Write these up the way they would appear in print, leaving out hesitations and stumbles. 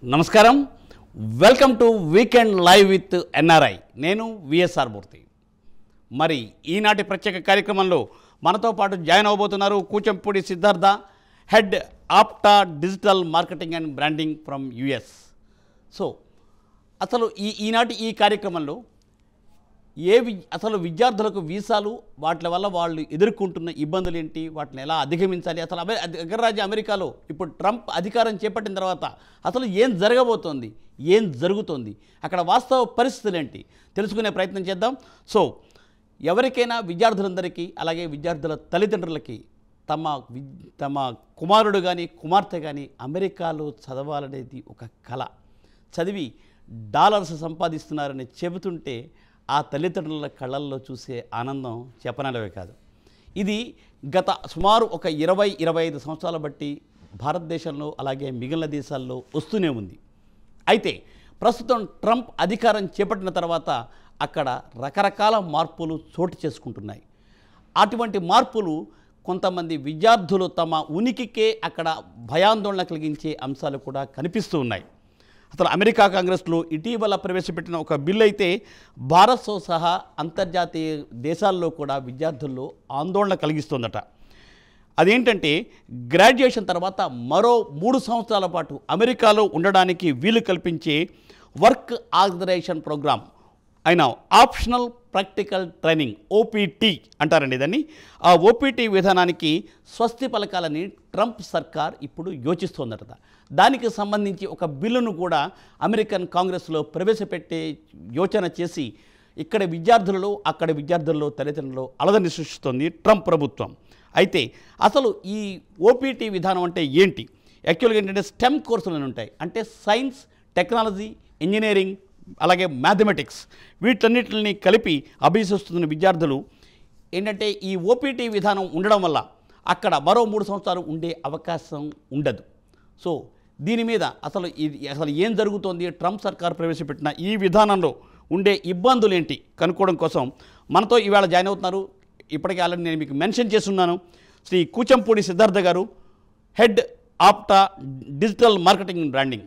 నమస్కారం. Welcome to weekend live with NRI. నేను VSR Murthy. మరి ఈనాటి ప్రత్యేక కార్యక్రమంలో మనతో పాటు జాయిన్ అవబోతున్నారు Kuchampudi Siddhartha, head APTA digital marketing and branding from US. So అసలు ఈనాటి ఈ కార్యక్రమంలో అసలు విద్యార్థులకు వీసాలు, వాటి వల్ల వాళ్ళు ఎదుర్కొంటున్న ఇబ్బందులు ఏంటి, వాటిని ఎలా అధిగమించాలి, అసలు అగ్రరాజ్య అమెరికాలో ఇప్పుడు ట్రంప్ అధికారం చేపట్టిన తర్వాత అసలు ఏం జరగబోతోంది, ఏం జరుగుతోంది, అక్కడ వాస్తవ పరిస్థితులు ఏంటి తెలుసుకునే ప్రయత్నం చేద్దాం. సో ఎవరికైనా విద్యార్థులందరికీ, అలాగే విద్యార్థుల తల్లిదండ్రులకి తమ కుమారుడు కానీ కుమార్తె కానీ అమెరికాలో చదవాలనేది ఒక కళ. చదివి డాలర్స్ సంపాదిస్తున్నారని చెబుతుంటే ఆ తల్లిదండ్రుల కళ్ళల్లో చూసే ఆనందం చెప్పనలవే కాదు. ఇది గత సుమారు ఒక 20-25 సంవత్సరాల బట్టి భారతదేశంలో అలాగే మిగిలిన దేశాల్లో వస్తూనే ఉంది. అయితే ప్రస్తుతం ట్రంప్ అధికారం చేపట్టిన తర్వాత అక్కడ రకరకాల మార్పులు చోటు చేసుకుంటున్నాయి. అటువంటి మార్పులు కొంతమంది విద్యార్థులు తమ ఉనికికే అక్కడ భయాందోళన కలిగించే అంశాలు కూడా కనిపిస్తూ ఉన్నాయి. అసలు అమెరికా కాంగ్రెస్లో ఇటీవల ప్రవేశపెట్టిన ఒక బిల్లు అయితే భారత్తో సహా అంతర్జాతీయ దేశాల్లో కూడా విద్యార్థుల్లో ఆందోళన కలిగిస్తోందట. అదేంటంటే గ్రాడ్యుయేషన్ తర్వాత మరో 3 సంవత్సరాల పాటు అమెరికాలో ఉండడానికి వీలు కల్పించే వర్క్ ఆథరైజేషన్ ప్రోగ్రామ్ అయిన ఆప్షనల్ ప్రాక్టికల్ ట్రైనింగ్, ఓపీటీ అంటారండి దాన్ని. ఆ ఓపీటీ విధానానికి స్వస్తి పలకాలని ట్రంప్ సర్కార్ ఇప్పుడు యోచిస్తోందట. దానికి సంబంధించి ఒక బిల్లును కూడా అమెరికన్ కాంగ్రెస్లో ప్రవేశపెట్టే యోచన చేసి ఇక్కడ విద్యార్థులలో అక్కడ విద్యార్థుల్లో తల్లిదండ్రులలో అలజడిని సృష్టిస్తోంది ట్రంప్ ప్రభుత్వం. అయితే అసలు ఈ ఓపీటీ విధానం అంటే ఏంటి? యాక్చువల్గా ఏంటంటే స్టెమ్ కోర్సులు ఉంటాయి, అంటే సైన్స్, టెక్నాలజీ, ఇంజనీరింగ్, అలాగే మ్యాథమెటిక్స్, వీటన్నిటిని కలిపి అభ్యసిస్తున్న విద్యార్థులు ఏంటంటే ఈ ఓపీటీ విధానం ఉండడం వల్ల అక్కడ మరో 3 సంవత్సరాలు ఉండే అవకాశం ఉండదు. సో దీని మీద అసలు ఏం జరుగుతోంది, ట్రంప్ సర్కార్ ప్రవేశపెట్టిన ఈ విధానంలో ఉండే ఇబ్బందులు ఏంటి కనుక్కోవడం కోసం మనతో ఇవాళ జాయిన్ అవుతున్నారు. ఇప్పటికే ఆల్రెడీ నేను మీకు మెన్షన్ చేస్తున్నాను, Shri Kuchampudi Siddhartha garu, head APTA digital marketing and branding.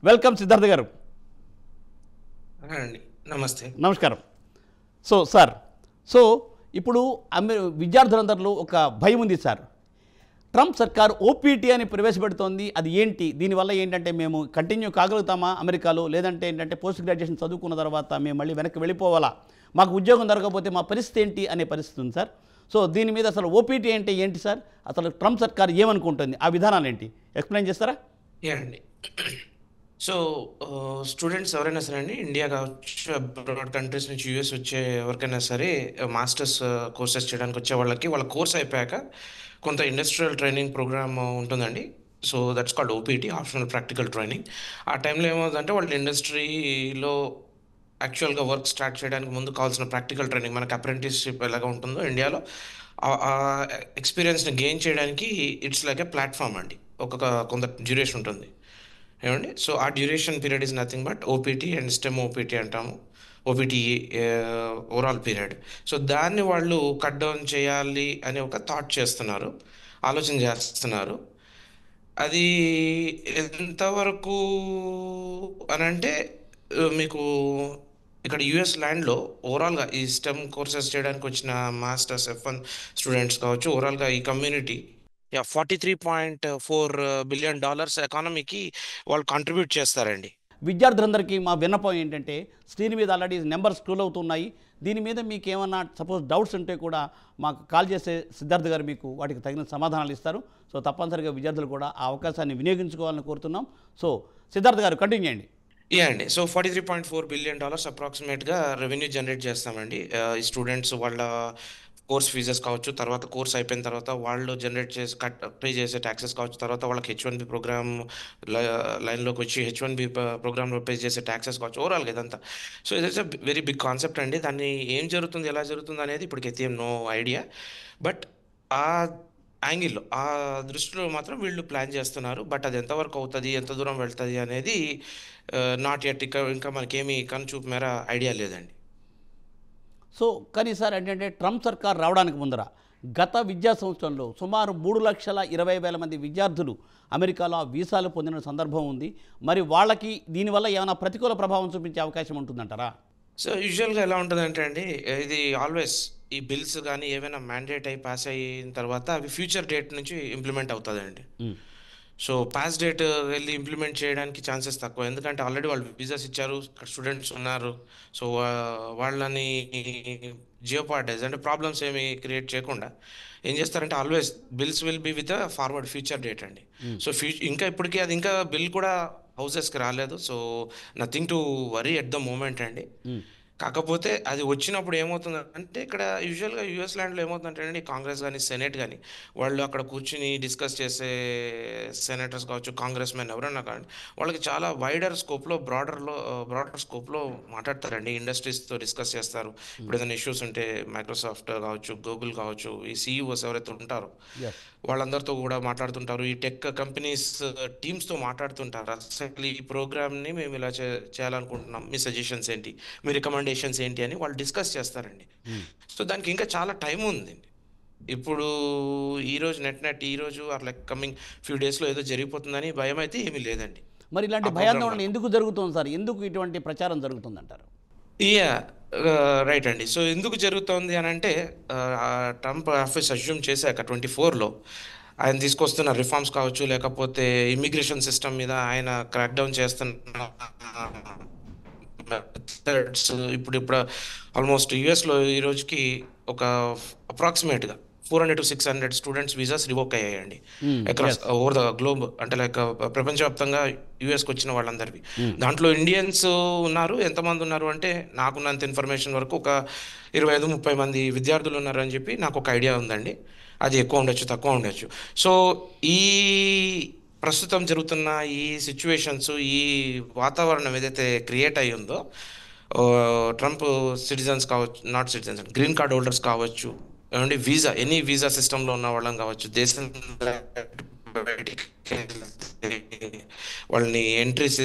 Welcome Siddhartha garu. నమస్తే. నమస్కారం. సార్, ఇప్పుడు విద్యార్థులందరిలో ఒక భయం ఉంది సార్. ట్రంప్ సర్కార్ ఓపీటీ అని ప్రవేశపెడుతోంది, అది ఏంటి, దీనివల్ల ఏంటంటే మేము కంటిన్యూ కాగలుగుతామా అమెరికాలో, లేదంటే ఏంటంటే పోస్ట్ గ్రాడ్యుయేషన్ చదువుకున్న తర్వాత మేము మళ్ళీ వెనక్కి వెళ్ళిపోవాలా, మాకు ఉద్యోగం దొరకకపోతే మా పరిస్థితి ఏంటి అనే పరిస్థితి ఉంది సార్. సో దీని మీద అసలు ఓపీటీ అంటే ఏంటి సార్, అసలు ట్రంప్ సర్కార్ ఏమనుకుంటుంది, ఆ విధానాలు ఏంటి ఎక్స్ప్లెయిన్ చేస్తారా? అండి, సో స్టూడెంట్స్ ఎవరైనా సరే అండి, ఇండియా కావచ్చు, అబ్రాడ్ కంట్రీస్ నుంచి యూఎస్ వచ్చే ఎవరికైనా సరే మాస్టర్స్ కోర్సెస్ చేయడానికి వచ్చే వాళ్ళ కోర్స్ అయిపోయాక కొంత ఇండస్ట్రియల్ ట్రైనింగ్ ప్రోగ్రామ్ ఉంటుందండి. So that's called OPT, optional practical training. ఆ టైంలో ఏమవుతుందంటే వాళ్ళు ఇండస్ట్రీలో యాక్చువల్గా వర్క్ స్టార్ట్ చేయడానికి ముందు కావాల్సిన ప్రాక్టికల్ ట్రైనింగ్, మనకు అప్రెంటిస్షిప్ ఎలాగ ఉంటుందో ఇండియాలో, ఆ ఎక్స్పీరియన్స్ని గెయిన్ చేయడానికి ఇట్స్ లైక్ ఏ ప్లాట్ఫామ్ అండి. కొంత డ్యూరేషన్ ఉంటుంది ఏమండి. సో ఆ duration period is nothing but OPT and stem OPT అంటాము, ఓపీటీ ఓవరాల్ పీరియడ్. సో దాన్ని వాళ్ళు కట్ డౌన్ చేయాలి అని ఒక థాట్ చేస్తున్నారు, ఆలోచన చేస్తున్నారు. అది ఎంతవరకు అని అంటే మీకు ఇక్కడ యుఎస్ ల్యాండ్లో ఓవరాల్గా ఈ స్టెమ్ కోర్సెస్ చేయడానికి వచ్చిన మాస్టర్స్ F1 స్టూడెంట్స్ కావచ్చు, ఓవరాల్గా ఈ కమ్యూనిటీ $43.4 బిలియన్ ఎకానమీకి వాళ్ళు కాంట్రిబ్యూట్ చేస్తారండి. విద్యార్థులందరికీ మా విన్నపం ఏంటంటే, స్క్రీన్ మీద ఆల్రెడీ నెంబర్ స్క్రోల్ అవుతున్నాయి, దీని మీద మీకు ఏమన్నా సపోజ్ డౌట్స్ ఉంటే కూడా మాకు కాల్ చేసే సిద్ధార్థ్ గారు మీకు వాటికి తగిన సమాధానాలు ఇస్తారు. సో తప్పనిసరిగా విద్యార్థులు కూడా ఆ అవకాశాన్ని వినియోగించుకోవాలని కోరుతున్నాం. సో సిద్ధార్థ్ గారు కంటిన్యూ చేయండి. అండి, సో $43.4 బిలియన్ అప్రాక్సిమేట్గా రెవెన్యూ జనరేట్ చేస్తామండి. ఈ స్టూడెంట్స్ వాళ్ళ కోర్స్ ఫీజెస్ కావచ్చు, తర్వాత కోర్స్ అయిపోయిన తర్వాత వాళ్ళు జనరేట్ చేసి పే చేసే ట్యాక్సెస్ కావచ్చు, తర్వాత వాళ్ళకి H1B ప్రోగ్రామ్ లైన్లోకి వచ్చి H1B ప్రోగ్రామ్లో పే చేసే ట్యాక్సెస్ కావచ్చు, ఓవరాల్గా ఇదంతా. So it's a very big concept అండి. దాన్ని ఏం జరుగుతుంది, ఎలా జరుగుతుంది అనేది ఇప్పటికైతే నో ఐడియా. బట్ ఆ యాంగిల్లో, ఆ దృష్టిలో మాత్రం వీళ్ళు ప్లాన్ చేస్తున్నారు. బట్ అది ఎంతవరకు అవుతుంది, ఎంత దూరం వెళ్తుంది అనేది నాట్ యట్, ఇంకా మనకేమీ కనుచూపు మేర ఐడియా లేదండి. సో కానీ సార్ ఏంటంటే ట్రంప్ సర్కార్ రావడానికి ముందర గత విద్యా సంవత్సరంలో సుమారు 3,20,000 మంది విద్యార్థులు అమెరికాలో ఆ వీసాలు పొందిన సందర్భం ఉంది. మరి వాళ్ళకి దీనివల్ల ఏమైనా ప్రతికూల ప్రభావం చూపించే అవకాశం ఉంటుందంటారా? సో యూజువల్‌గా ఎలా ఉంటదంటే అండి, ఇది ఆల్వేస్ ఈ బిల్స్ గానీ ఏవైనా మ్యాండేట్ అయ్యి పాస్ అయిన తర్వాత అవి ఫ్యూచర్ డేట్ నుంచి ఇంప్లిమెంట్ అవుతదండి. ఉమ్, సో పాస్ డేట్ వెళ్ళి ఇంప్లిమెంట్ చేయడానికి ఛాన్సెస్ తక్కువ. ఎందుకంటే ఆల్రెడీ వాళ్ళు వీసాస్ ఇచ్చారు. అక్కడ స్టూడెంట్స్ ఉన్నారు. సో వాళ్ళని జియోపార్టైజ్ అంటే ప్రాబ్లమ్స్ ఏమి క్రియేట్ చేయకుండా ఏం చేస్తారంటే always bills will be with forward future date అండి. ఉమ్, సో ఇంకా ఇప్పటికీ అది ఇంకా బిల్ కూడా హౌసెస్కి రాలేదు. So nothing to worry at the moment అండి. ఉమ్, కాకపోతే అది వచ్చినప్పుడు ఏమవుతుందంటే ఇక్కడ యూజువల్‌గా యూఎస్ ల్యాండ్‌లో ఏమవుతుందంటే అండి, కాంగ్రెస్ గాని, సెనేట్ గాని వాళ్ళు అక్కడ కూర్చొని డిస్కస్ చేసే సెనేటర్స్ కావచ్చు, కాంగ్రెస్ మెన్ ఎవరైనా కానీ వాళ్ళకి చాలా బ్రాడర్ స్కోప్‌లో మాట్లాడతారండి. ఇండస్ట్రీస్‌తో డిస్కస్ చేస్తారు. ఉమ్, ఇప్పుడు ఏదైనా ఇష్యూస్ ఉంటే మైక్రోసాఫ్ట్ కావచ్చు, గూగుల్ కావచ్చు, ఈ సీఈఓస్ ఎవరైతే ఉంటారో yes. వాళ్ళందరితో కూడా మాట్లాడుతుంటారు. ఈ టెక్ కంపెనీస్ టీమ్స్‌తో మాట్లాడుతుంటారు. అసలు ఈ ప్రోగ్రామ్‌ని మేము ఇలా చేయాలనుకుంటున్నాం. మీ సజెషన్స్ ఏంటి? మీ రికమెండేషన్స్ ఏంటి? అని వాళ్ళు డిస్కస్ చేస్తారండి. ఉమ్. సో దానికి ఇంకా చాలా టైం ఉందండి. ఇప్పుడు ఈరోజు ఈరోజు ఆర్ లైక్ కమింగ్ ఫ్యూ డేస్‌లో ఏదో జరిగిపోతుందని భయం అయితే ఏమీ లేదండి మరి ఆ ఇలాంటి ప్రోగ్రామ్ భయాందోళన వల్ల. ఎందుకు జరుగుతుంది సార్? ఎందుకు ఇటువంటి ప్రచారం జరుగుతుందంటారు? యాహ్! రైట్ అండి. సో ఎందుకు జరుగుతోంది అనంటే ట్రంప్ ఆఫీస్ అస్యూమ్ చేశాక 24లో ఆయన తీసుకొస్తున్న రిఫార్మ్స్ కావచ్చు, లేకపోతే ఇమ్మిగ్రేషన్ సిస్టమ్ మీద ఆయన క్రాక్ డౌన్ చేస్తున్న మెథడ్స్ ఇప్పుడు ఆల్మోస్ట్ యూఎస్‌లో ఈ రోజుకి ఒక అప్రాక్సిమేట్‌గా 400-600 స్టూడెంట్స్ వీసాస్ రివోక్ అయ్యాయండి. Across US. Over the globe, అంటే లైక్ ప్రపంచవ్యాప్తంగా యూఎస్‌కి వచ్చిన వాళ్ళందరివి. ఉమ్, దాంట్లో ఇండియన్స్ ఉన్నారు. ఎంతమంది ఉన్నారు అంటే నాకున్నంత ఇన్ఫర్మేషన్ వరకు ఒక 25-30 మంది విద్యార్థులు ఉన్నారని చెప్పి నాకు ఒక ఐడియా ఉందండి. అది ఎక్కువ ఉండొచ్చు, తక్కువ ఉండొచ్చు. సో ఈ ప్రస్తుతం జరుగుతున్న ఈ సిచ్యువేషన్స్, ఈ వాతావరణం ఏదైతే క్రియేట్ అయ్యి ఉందో, ట్రంప్ సిటిజన్స్ కావచ్చు, not citizens, green card holders కావచ్చు, ఏమండి ఎనీ వీసా సిస్టంలో ఉన్న వాళ్ళని కావచ్చు, దేశం బయటికి వెళ్తే వాళ్ళని ఎంట్రీస్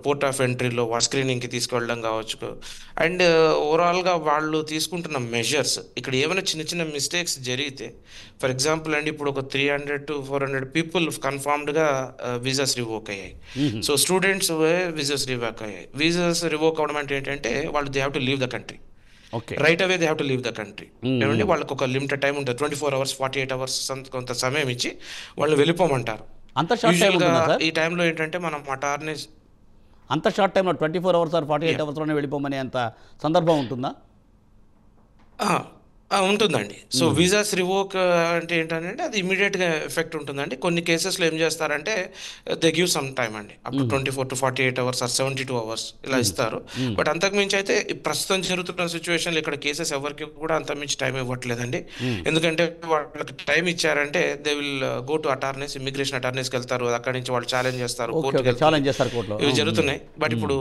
పోర్ట్ ఆఫ్ ఎంట్రీలో స్క్రీనింగ్కి తీసుకెళ్ళడం కావచ్చు. అండ్ ఓవరాల్గా వాళ్ళు తీసుకుంటున్న మెజర్స్ ఇక్కడ ఏమైనా చిన్న చిన్న మిస్టేక్స్ జరిగితే, ఫర్ ఎగ్జాంపుల్ అండి, ఇప్పుడు ఒక 300-400 పీపుల్ కన్ఫర్మ్డ్గా వీసాస్ రివోక్ అయ్యాయి. Um, so students visas revoke అయ్యాయి. వీసాస్ రివోక్ అవడం అంటే ఏంటంటే వాళ్ళు they have to leave the country okay. Right away. They have to leave the country. Um, ఏమంటే ఉమ్. వాళ్ళకి ఒక లిమిటెడ్ టైం ఉంటుంది. 24 అవర్స్, 48 అవర్స్ కొంత సమయం ఇచ్చి వాళ్ళు వెళ్ళిపోమంటారు. అంత షార్ట్ టైం యూజువల్గా ఉంటుందా సార్? ఈ టైంలో ఏంటంటే మనం అటార్నీస్ అంత షార్ట్ టైంలో 24 అవర్స్ ఆర్ 48 అవర్స్లోనే వెళ్ళిపోమనే అంత సందర్భం ఉంటుందా? ఉంటుందండి. సో ఉమ్, వీసాస్ రివోక్ అంటే ఏంటంటే అది ఇమీడియట్గా ఎఫెక్ట్ ఉంటుందండి. కొన్ని కేసెస్లో ఏం చేస్తారంటే దే గివ్ సమ్ టైమ్ అండి, up to um, 24-48 hours are 72 hours ఇలా ఉమ్, ఇస్తారు. ఉమ్, బట్ అంతకుమించి అయితే ఈ ప్రస్తుతం జరుగుతున్న సిచ్యువేషన్లో ఇక్కడ కేసెస్ ఎవరికి కూడా అంతకుమించి టైం ఇవ్వట్లేదండి. ఉమ్. ఎందుకంటే వాళ్ళకి టైం ఇచ్చారంటే they will go to attorneys, immigration అటార్నీస్కి వెళ్తారు. అక్కడి నుంచి వాళ్ళు ఛాలెంజ్ చేస్తారు, ఓకే, కోర్టుకి ఓకే, వెళ్తుంది. ఛాలెంజ్ చేస్తారు కోర్టులో. ఇవి ఉమ్, జరుగుతున్నాయి. బట్ ఉమ్, ఇప్పుడు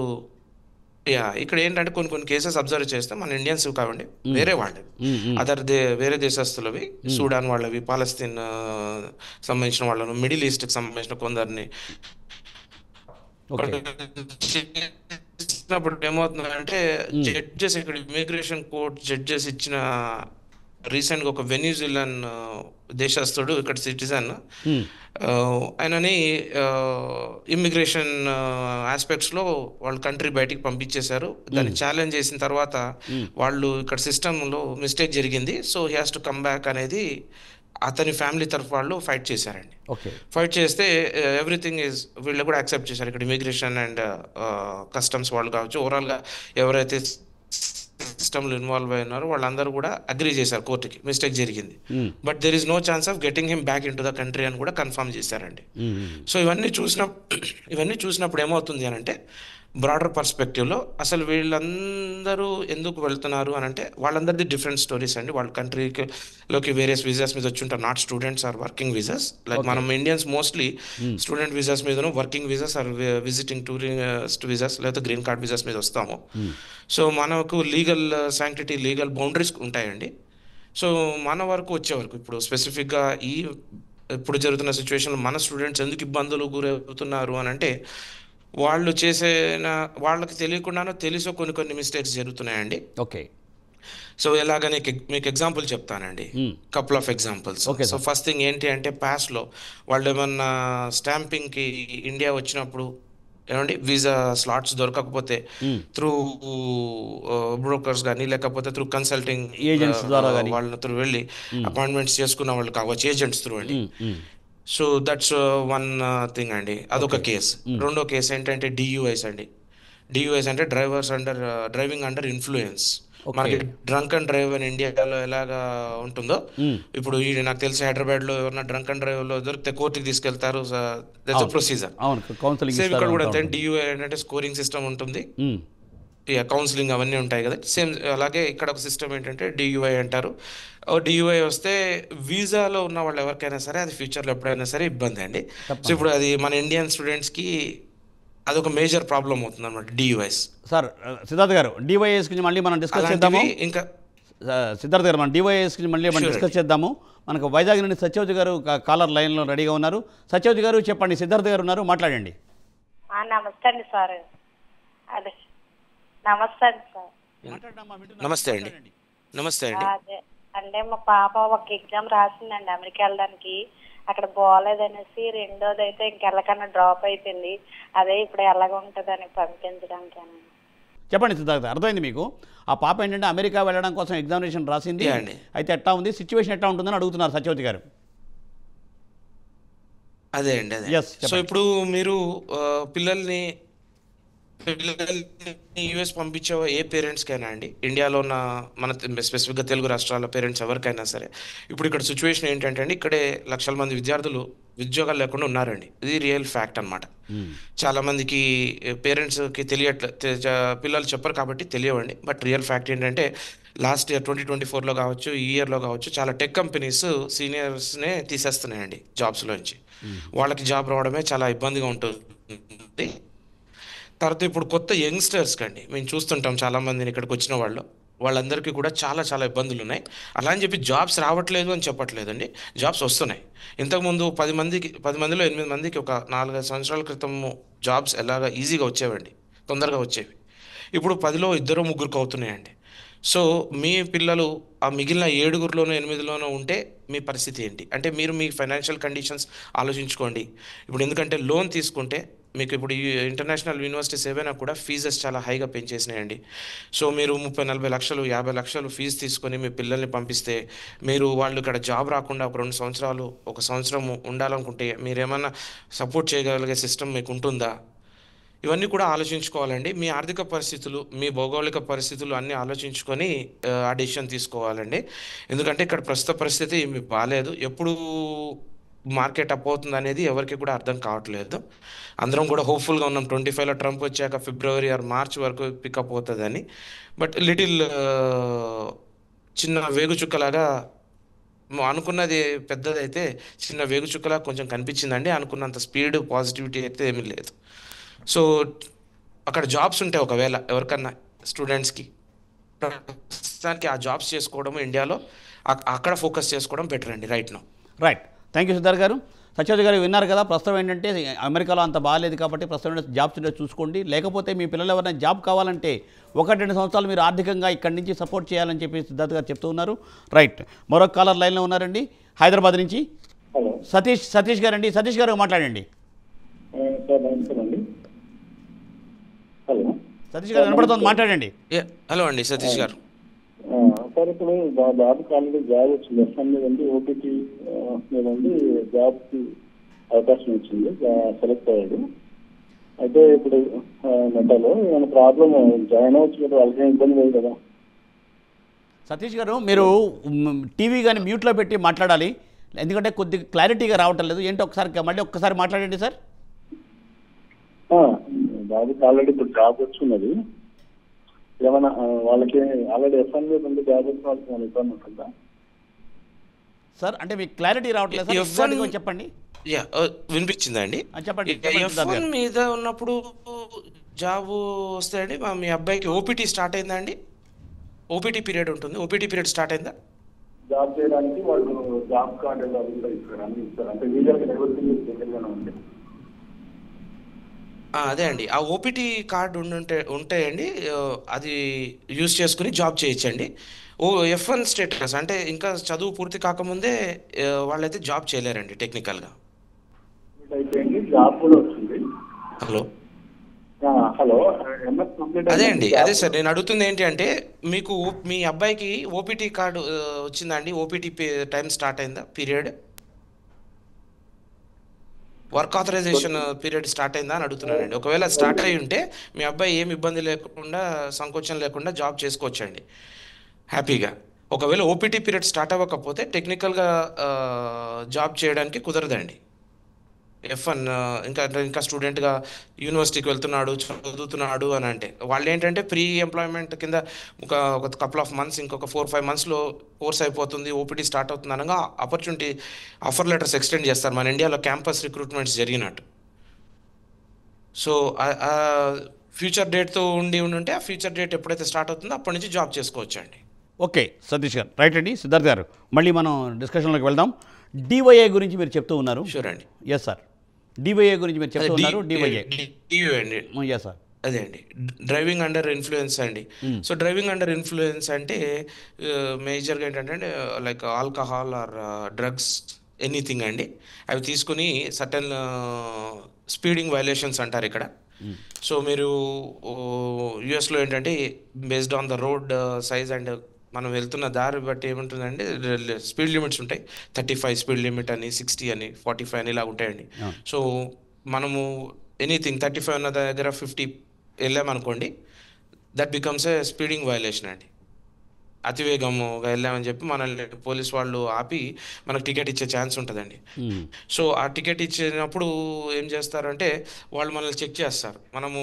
ఇక్కడ ఏంటంటే కొన్ని కేసెస్ అబ్జర్వ్ చేస్తే మన ఇండియన్స్ కావండి, ఉమ్, వేరే వాళ్ళవి, ఉమ్, ఉమ్, వేరే దేశస్తులవి, ఉమ్. సూడాన్ వాళ్ళవి, పాలస్తీన్ సంబంధించిన వాళ్ళను, మిడిల్ ఈస్ట్కి సంబంధించిన కొందరిని ఓకే. ఇచ్చినప్పుడు ఏమవుతుందంటే ఉమ్, జడ్జెస్, ఇక్కడ ఇమిగ్రేషన్ కోర్ట్ జడ్జెస్ ఇచ్చిన రీసెంట్గా ఒక వెన్యూజిలాన్ దేశస్తుడు, ఇక్కడ సిటిజన్, ఉమ్, ఆయనని ఇమ్మిగ్రేషన్ ఆస్పెక్ట్స్లో వాళ్ళ కంట్రీ బయటికి పంపించేశారు. దాన్ని ఉమ్, ఛాలెంజ్ చేసిన తర్వాత ఉమ్, వాళ్ళు ఇక్కడ సిస్టంలో మిస్టేక్ జరిగింది, so he has to come back అనేది అతని ఫ్యామిలీ తరఫు వాళ్ళు ఫైట్ చేశారండి. ఓకే. ఫైట్ చేస్తే ఎవ్రీథింగ్ ఈజ్ వీళ్ళు కూడా యాక్సెప్ట్ చేశారు. ఇక్కడ ఇమిగ్రేషన్ అండ్ కస్టమ్స్ వాళ్ళు కావచ్చు, ఓవరాల్గా ఎవరైతే సిస్టంలో ఇన్వాల్వ్ అయినారో వాళ్ళందరూ కూడా అగ్రీ చేశారు కోర్టుకి మిస్టేక్ జరిగింది. Um, but there is no chance of getting him back in to the country అని కూడా కన్ఫర్మ్ చేశారండి. ఉమ్, ఉమ్. సో ఇవన్నీ చూసినప్పుడు ఏమవుతుంది అని అంటే, బ్రాడర్ పర్స్పెక్టివ్లో అసలు వీళ్ళందరూ ఎందుకు వెళ్తున్నారు అని అంటే వాళ్ళందరిది డిఫరెంట్ స్టోరీస్ అండి. వాళ్ళ కంట్రీలోకి వేరియస్ వీసాస్ మీద వచ్చి ఉంటారు, not students or working visas. Like okay. మనం Indians mostly um, student visas మీదను, working visas or visiting tourist visas లేదా గ్రీన్ కార్డ్ వీసాస్ మీద వస్తాము. ఉమ్, సో మనకు లీగల్ శాంక్టిటీ, లీగల్ బౌండరీస్ ఉంటాయండి. సో మన వరకు వచ్చే వరకు ఇప్పుడు స్పెసిఫిక్గా ఇప్పుడు జరుగుతున్న సిచ్యువేషన్లో మన స్టూడెంట్స్ ఎందుకు ఇబ్బందులు గురవుతున్నారు అని అంటే, వాళ్ళకి తెలియకుండానో తెలుసో కొన్ని మిస్టేక్స్ జరుగుతున్నాయండి. ఓకే. సో ఎలాగని మీకు ఎగ్జాంపుల్ చెప్తానండి, couple of examples. Okay so sir. First thing ఏంటి అంటే పాస్ట్లో వాళ్ళు ఏమన్నా స్టాంపింగ్కి ఇండియా వచ్చినప్పుడు ఏమండి వీసా స్లాట్స్ దొరకకపోతే త్రూ బ్రోకర్స్ కానీ లేకపోతే త్రూ కన్సల్టింగ్ ఏజెంట్స్ ద్వారా కానీ. వాళ్ళ త్రూ వెళ్ళి అపాయింట్మెంట్స్ చేసుకున్న వాళ్ళు కావచ్చు, ఏజెంట్స్ త్రూ అండి. సో దట్స్ వన్ థింగ్ అండి, అదొక కేస్. రెండో కేసు ఏంటంటే డియూఐస్ అండి. డియూఐస్ అంటే డ్రైవింగ్ అండర్ ఇన్ఫ్లుయెన్స్. మనకి డ్రంక్ అండ్ డ్రైవ్ అని ఇండియాలో ఎలాగా ఉంటుందో, ఇప్పుడు నాకు తెలిసి హైదరాబాద్ లో ఎవరైనా డ్రంక్ అండ్ డ్రైవ్ లో దొరికితే కోర్టుకి తీసుకెళ్తారు, ప్రొసీజర్. సేమ్ ఇక్కడ కూడా అంతే, డియూఐ అంటే స్కోరింగ్ సిస్టమ్ ఉంటుంది, కౌన్సిలింగ్ అవన్నీ ఉంటాయి కదా. సేమ్ అలాగే ఇక్కడ ఒక సిస్టమ్ ఏంటంటే డియూఐ అంటారు. డియూఐ వస్తే వీసాలో ఉన్న వాళ్ళు ఎవరికైనా సరే అది ఫ్యూచర్లో ఎప్పుడైనా సరే ఇబ్బంది అండి. సో ఇప్పుడు అది మన ఇండియన్ స్టూడెంట్స్కి అదొక మేజర్ ప్రాబ్లం అవుతుంది అనమాట, డియూఐస్. సార్ సిద్ధార్థ్ గారు, డివైఎస్ గురించి మళ్ళీ మనం డిస్కస్ చేద్దాము. ఇంకా సిద్ధార్థ్ గారు, మనం డివైఎస్ గురించి మళ్ళీ మనం డిస్కస్ చేద్దాము. మనకు వైజాగ్ నుండి సత్యవతి గారు కాలర్ లైన్లో రెడీగా ఉన్నారు. సత్యవతి గారు చెప్పండి, సిద్ధార్థ్ గారు ఉన్నారు, మాట్లాడండి. నమస్తే అండి సార్. అదే నమస్తే అండి సార్. నమస్తే అండి. నమస్తే అండి. అదే అంటే మా పాప ఒక ఎగ్జామ్ రాసిందండి అమెరికా వెళ్ళడానికి. అక్కడ బాగోలేదనేసి రెండోది అయితే ఇంకెళ్ళకన్నా డ్రాప్ అయిపోయింది. అదే ఇప్పుడు ఎలాగ ఉంటుందని పంపించడానికి. చెప్పండి సిద్ధార్థ్, అర్థమైంది మీకు. ఆ పాప ఏంటంటే అమెరికా వెళ్ళడం కోసం ఎగ్జామినేషన్ రాసింది, అయితే ఎట్లా ఉంది సిచ్యువేషన్, ఎట్లా ఉంటుందని అడుగుతున్నారు సత్యవతి గారు. అదే అండి, అదే. సో ఇప్పుడు మీరు పిల్లల్ని యూఎస్ పంపించే ఏ పేరెంట్స్కైనా అండి, ఇండియాలో ఉన్న మన స్పెసిఫిక్గా తెలుగు రాష్ట్రాల పేరెంట్స్ ఎవరికైనా సరే, ఇప్పుడు ఇక్కడ సిచ్యువేషన్ ఏంటంటే అండి, ఇక్కడే లక్షల మంది విద్యార్థులు ఉద్యోగాలు లేకుండా ఉన్నారండి. ఇది రియల్ ఫ్యాక్ట్ అనమాట. చాలా మందికి పేరెంట్స్కి పిల్లలు చెప్పరు కాబట్టి తెలియవండి. బట్ రియల్ ఫ్యాక్ట్ ఏంటంటే లాస్ట్ ఇయర్ 2024లో కావచ్చు, ఈ ఇయర్లో కావచ్చు, చాలా టెక్ కంపెనీస్ సీనియర్స్నే తీసేస్తున్నాయండి జాబ్స్లోంచి. వాళ్ళకి జాబ్ రావడమే చాలా ఇబ్బందిగా ఉంటుంది. తర్వాత ఇప్పుడు కొత్త యంగ్స్టర్స్కి అండి మేము చూస్తుంటాం చాలామందిని ఇక్కడికి వచ్చిన వాళ్ళందరికీ కూడా చాలా చాలా ఇబ్బందులు ఉన్నాయి. అలా అని చెప్పి జాబ్స్ రావట్లేదు అని చెప్పట్లేదండి, జాబ్స్ వస్తున్నాయి. ఇంతకుముందు 10 మందిలో 8 మందికి ఒక 4-5 సంవత్సరాల క్రితం జాబ్స్ ఎలాగా ఈజీగా వచ్చేవండి, తొందరగా వచ్చేవి. ఇప్పుడు 10లో 2-3 అవుతున్నాయండి. సో మీ పిల్లలు ఆ మిగిలిన 7లోనో 8లోనో ఉంటే మీ పరిస్థితి ఏంటి అంటే, మీరు మీ ఫైనాన్షియల్ కండిషన్స్ ఆలోచించుకోండి. ఇప్పుడు ఎందుకంటే లోన్ తీసుకుంటే మీకు ఇప్పుడు ఈ ఇంటర్నేషనల్ యూనివర్సిటీస్ ఏవైనా కూడా ఫీజెస్ చాలా హైగా పెంచేసినాయండి. సో మీరు 30-40 లక్షలు 50 లక్షలు ఫీజు తీసుకొని మీ పిల్లల్ని పంపిస్తే, వాళ్ళు ఇక్కడ జాబ్ రాకుండా ఒక 2 సంవత్సరాలు 1 సంవత్సరం ఉండాలనుకుంటే మీరేమన్నా సపోర్ట్ చేయగలిగే సిస్టమ్ మీకు ఉంటుందా? ఇవన్నీ కూడా ఆలోచించుకోవాలండి. మీ ఆర్థిక పరిస్థితులు, మీ భౌగోళిక పరిస్థితులు అన్నీ ఆలోచించుకొని ఆ డెసిషన్ తీసుకోవాలండి. ఎందుకంటే ఇక్కడ ప్రస్తుత పరిస్థితి బాగాలేదు. ఎప్పుడు మార్కెట్ అప్ అవుతుంది అనేది ఎవరికి కూడా అర్థం కావట్లేదు. అందరం కూడా హోప్ఫుల్గా ఉన్నాం 25లో ట్రంప్ వచ్చాక ఫిబ్రవరి ఆర్ మార్చ్ వరకు పికప్ అవుతుందని. బట్ లిటిల్ చిన్న వేగుచుక్కలాగా అనుకున్నది పెద్దదైతే చిన్న వేగుచుక్కలా కొంచెం కనిపించిందండి. అనుకున్నంత స్పీడ్ పాజిటివిటీ అయితే ఏమీ లేదు. సో అక్కడ జాబ్స్ ఉంటాయి ఒకవేళ ఎవరికన్నా స్టూడెంట్స్కి, ప్రస్తుతానికి ఆ జాబ్స్ చేసుకోవడం ఇండియాలో అక్కడ ఫోకస్ చేసుకోవడం బెటర్ అండి right now. Right, thank you Siddharth గారు. సత్యవతి గారు విన్నారు కదా, ప్రస్తుతం ఏంటంటే అమెరికాలో అంత బాగాలేదు కాబట్టి ప్రస్తుతం జాబ్స్ చూసుకోండి. లేకపోతే మీ పిల్లలు ఎవరైనా జాబ్ కావాలంటే 1-2 సంవత్సరాలు మీరు ఆర్థికంగా ఇక్కడి నుంచి సపోర్ట్ చేయాలని చెప్పి సిద్ధార్థ్ గారు చెప్తూ ఉన్నారు. రైట్, మరొక కాలర్ లైన్లో ఉన్నారండి హైదరాబాద్ నుంచి. సతీష్ గారు అండి. సతీష్ గారు మాట్లాడండి. సతీష్ గారు వినపడుతుంది, మాట్లాడండి. హలో అండి సతీష్ గారు. సార్ ఇప్పుడు బాబుకి ఆల్రెడీ జాబ్ వచ్చింది, ఎఫ్ఎం మీద ఉంది, ఓటీటీ మీద ఉంది, జాబ్కి అవకాశం వచ్చింది, సెలెక్ట్ అయ్యాడు. అయితే ఇప్పుడు మెటాలో ఏమైనా ప్రాబ్లం జాయిన్ అవ్వచ్చు కదా, వాళ్ళకి ఇబ్బంది లేదు కదా. సతీష్ గారు, మీరు టీవీ కానీ మ్యూట్లో పెట్టి మాట్లాడాలి, ఎందుకంటే కొద్దిగా క్లారిటీగా రావటం లేదు. ఏంటో మళ్ళీ ఒక్కసారి మాట్లాడండి సార్. బాబుకి ఆల్రెడీ ఇప్పుడు జాబ్ వచ్చింది, ఏమైనా వాళ్ళకి ఆల్రెడీ ఎఫ్ఎం మీద ఉంది, జాబ్ వచ్చిన వాళ్ళకి ఏమైనా ఇబ్బంది ఉంటుందా సార్? అంటే మీకు క్లారిటీ రావట్లేదు సార్, చెప్పండి. వినిపించిందా అండి? చెప్పండి. ఎఫ్1 మీద ఉన్నప్పుడు జాబ్ వస్తే అండి మీ అబ్బాయికి ఓపీటీ స్టార్ట్ అయిందా అండి? ఓపీటీ పీరియడ్ ఉంటుంది, ఓపీటీ పీరియడ్ స్టార్ట్ అయిందా? జాబ్ చేయడానికి వాళ్ళు జాబ్ కార్డు అవి కూడా ఇస్తారు, అన్ని ఇస్తారు, అంటే వీళ్ళకి ఎవరికి దగ్గరగానే ఉంది. అదే అండి. ఆ ఓపీటీ కార్డ్ ఉంటే అండి, అది యూజ్ చేసుకుని జాబ్ చేయొచ్చండి. F1 స్టేటస్ అంటే ఇంకా చదువు పూర్తి కాకముందే వాళ్ళైతే జాబ్ చేయలేరండి టెక్నికల్‌గా. అయిపోయింది, జాబ్ కూడా వచ్చింది. హలో! హలో, ఎంఎస్ కంప్లీట్ అదే అయిందండి, అండి. అదే జాబ్. సార్ నేను అడుగుతుంది ఏంటి అంటే, మీకు మీ అబ్బాయికి ఓపీటీ కార్డ్ వచ్చిందా అండి? ఓపీటీ టైమ్ స్టార్ట్ అయిందా period? Work authorisation period start అయిందా అని అడుగుతున్నానండి. ఒకవేళ స్టార్ట్ అయ్యి ఉంటే మీ అబ్బాయి ఏమి ఇబ్బంది లేకుండా, సంకోచం లేకుండా జాబ్ చేసుకోవచ్చండి హ్యాపీగా. ఒకవేళ ఓపీటీ పీరియడ్ స్టార్ట్ అవ్వకపోతే టెక్నికల్‌గా జాబ్ చేయడానికి కుదరదండి. F1 ఇంకా స్టూడెంట్‌గా యూనివర్సిటీకి వెళ్తున్నాడు, చదువుతున్నాడు అని అంటే, వాళ్ళేంటంటే ప్రీ ఎంప్లాయ్‌మెంట్ కింద ఒక కపుల్ ఆఫ్ మంత్స్, ఇంకొక 4, 5 మంత్స్‌లో కోర్స్ అయిపోతుంది, ఓపీటీ స్టార్ట్ అవుతుంది అనగా ఆపర్చునిటీ ఆఫర్ లెటర్స్ ఎక్స్టెండ్ చేస్తారు మన ఇండియాలో క్యాంపస్ రిక్రూట్మెంట్స్ జరిగినట్టు. సో, ఫ్యూచర్ డేట్‌తో ఉంటే ఆ ఫ్యూచర్ డేట్ ఎప్పుడైతే స్టార్ట్ అవుతుందో అప్పటి నుంచి జాబ్ చేసుకోవచ్చండి. ఓకే సతీష్ గారు, రైట్ అండి. సిద్ధార్థ్ గారు, మళ్ళీ మనం డిస్కషన్లోకి వెళ్దాం. డివైఏ గురించి మీరు చెప్తూ ఉన్నారు. షూర్ అండి. ఎస్ సార్, డివైఏ గురించి మీరు చెప్తూ ఉన్నారు. డివైఏ DU అండి. Yes sir. అదే అండి, డ్రైవింగ్ అండర్ ఇన్ఫ్లుయెన్స్ అండి. సో డ్రైవింగ్ అండర్ ఇన్ఫ్లుయెన్స్ అంటే మేజర్గా ఏంటంటే like alcohol or drugs, anything అండి. అవి తీసుకుని సర్టన్ స్పీడింగ్ వైలేషన్స్ అంటారు ఇక్కడ. సో మీరు యుఎస్లో ఏంటంటే based on the road size and మనం వెళ్తున్న దారి బట్టి ఏముంటుందంటే స్పీడ్ లిమిట్స్ ఉంటాయి. 35 స్పీడ్ లిమిట్ అని, 60 అని, 45 అని ఇలా ఉంటాయండి. సో మనము ఎనీథింగ్ 35 ఉన్న దగ్గర 50 వెళ్ళామనుకోండి, that becomes a speeding violation అండి. అతివేగంగా వెళ్ళామని చెప్పి మనల్ని పోలీస్ వాళ్ళు ఆపి మనకు టికెట్ ఇచ్చే ఛాన్స్ ఉంటుందండి. సో ఆ టికెట్ ఇచ్చినప్పుడు ఏం చేస్తారంటే వాళ్ళు మనల్ని చెక్ చేస్తారు. మనము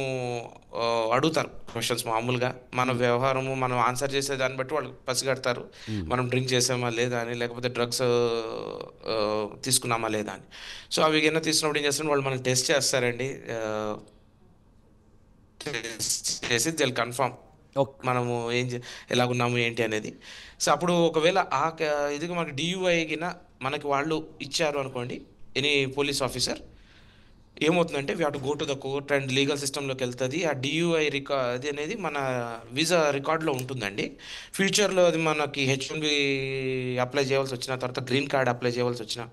అడుగుతారు క్వశ్చన్స్ మామూలుగా, మన వ్యవహారము మనం ఆన్సర్ చేసే దాన్ని బట్టి వాళ్ళు పసిగడతారు మనం డ్రింక్ చేసామా లేదా అని, లేకపోతే డ్రగ్స్ తీసుకున్నామా లేదా అని. సో అవి కింద తీసుకున్నప్పుడు ఏం చేస్తారు, వాళ్ళు మనల్ని టెస్ట్ చేస్తారండి. టెస్ట్ చేసి దిల్ కన్ఫర్మ్ మనము ఎలాగున్నాము ఏంటి అనేది. సో అప్పుడు ఒకవేళ ఇది మనకి డియూఐ కింద మనకి వాళ్ళు ఇచ్చారు అనుకోండి, ఎనీ పోలీస్ ఆఫీసర్, ఏమవుతుందంటే we have to go to the court and legal సిస్టంలోకి వెళ్తుంది. ఆ డియూఐ అది అనేది మన వీసా రికార్డులో ఉంటుందండి. ఫ్యూచర్లో అది మనకి H1B అప్లై చేయాల్సి వచ్చిన, తర్వాత గ్రీన్ కార్డ్ అప్లై చేయాల్సి వచ్చిన,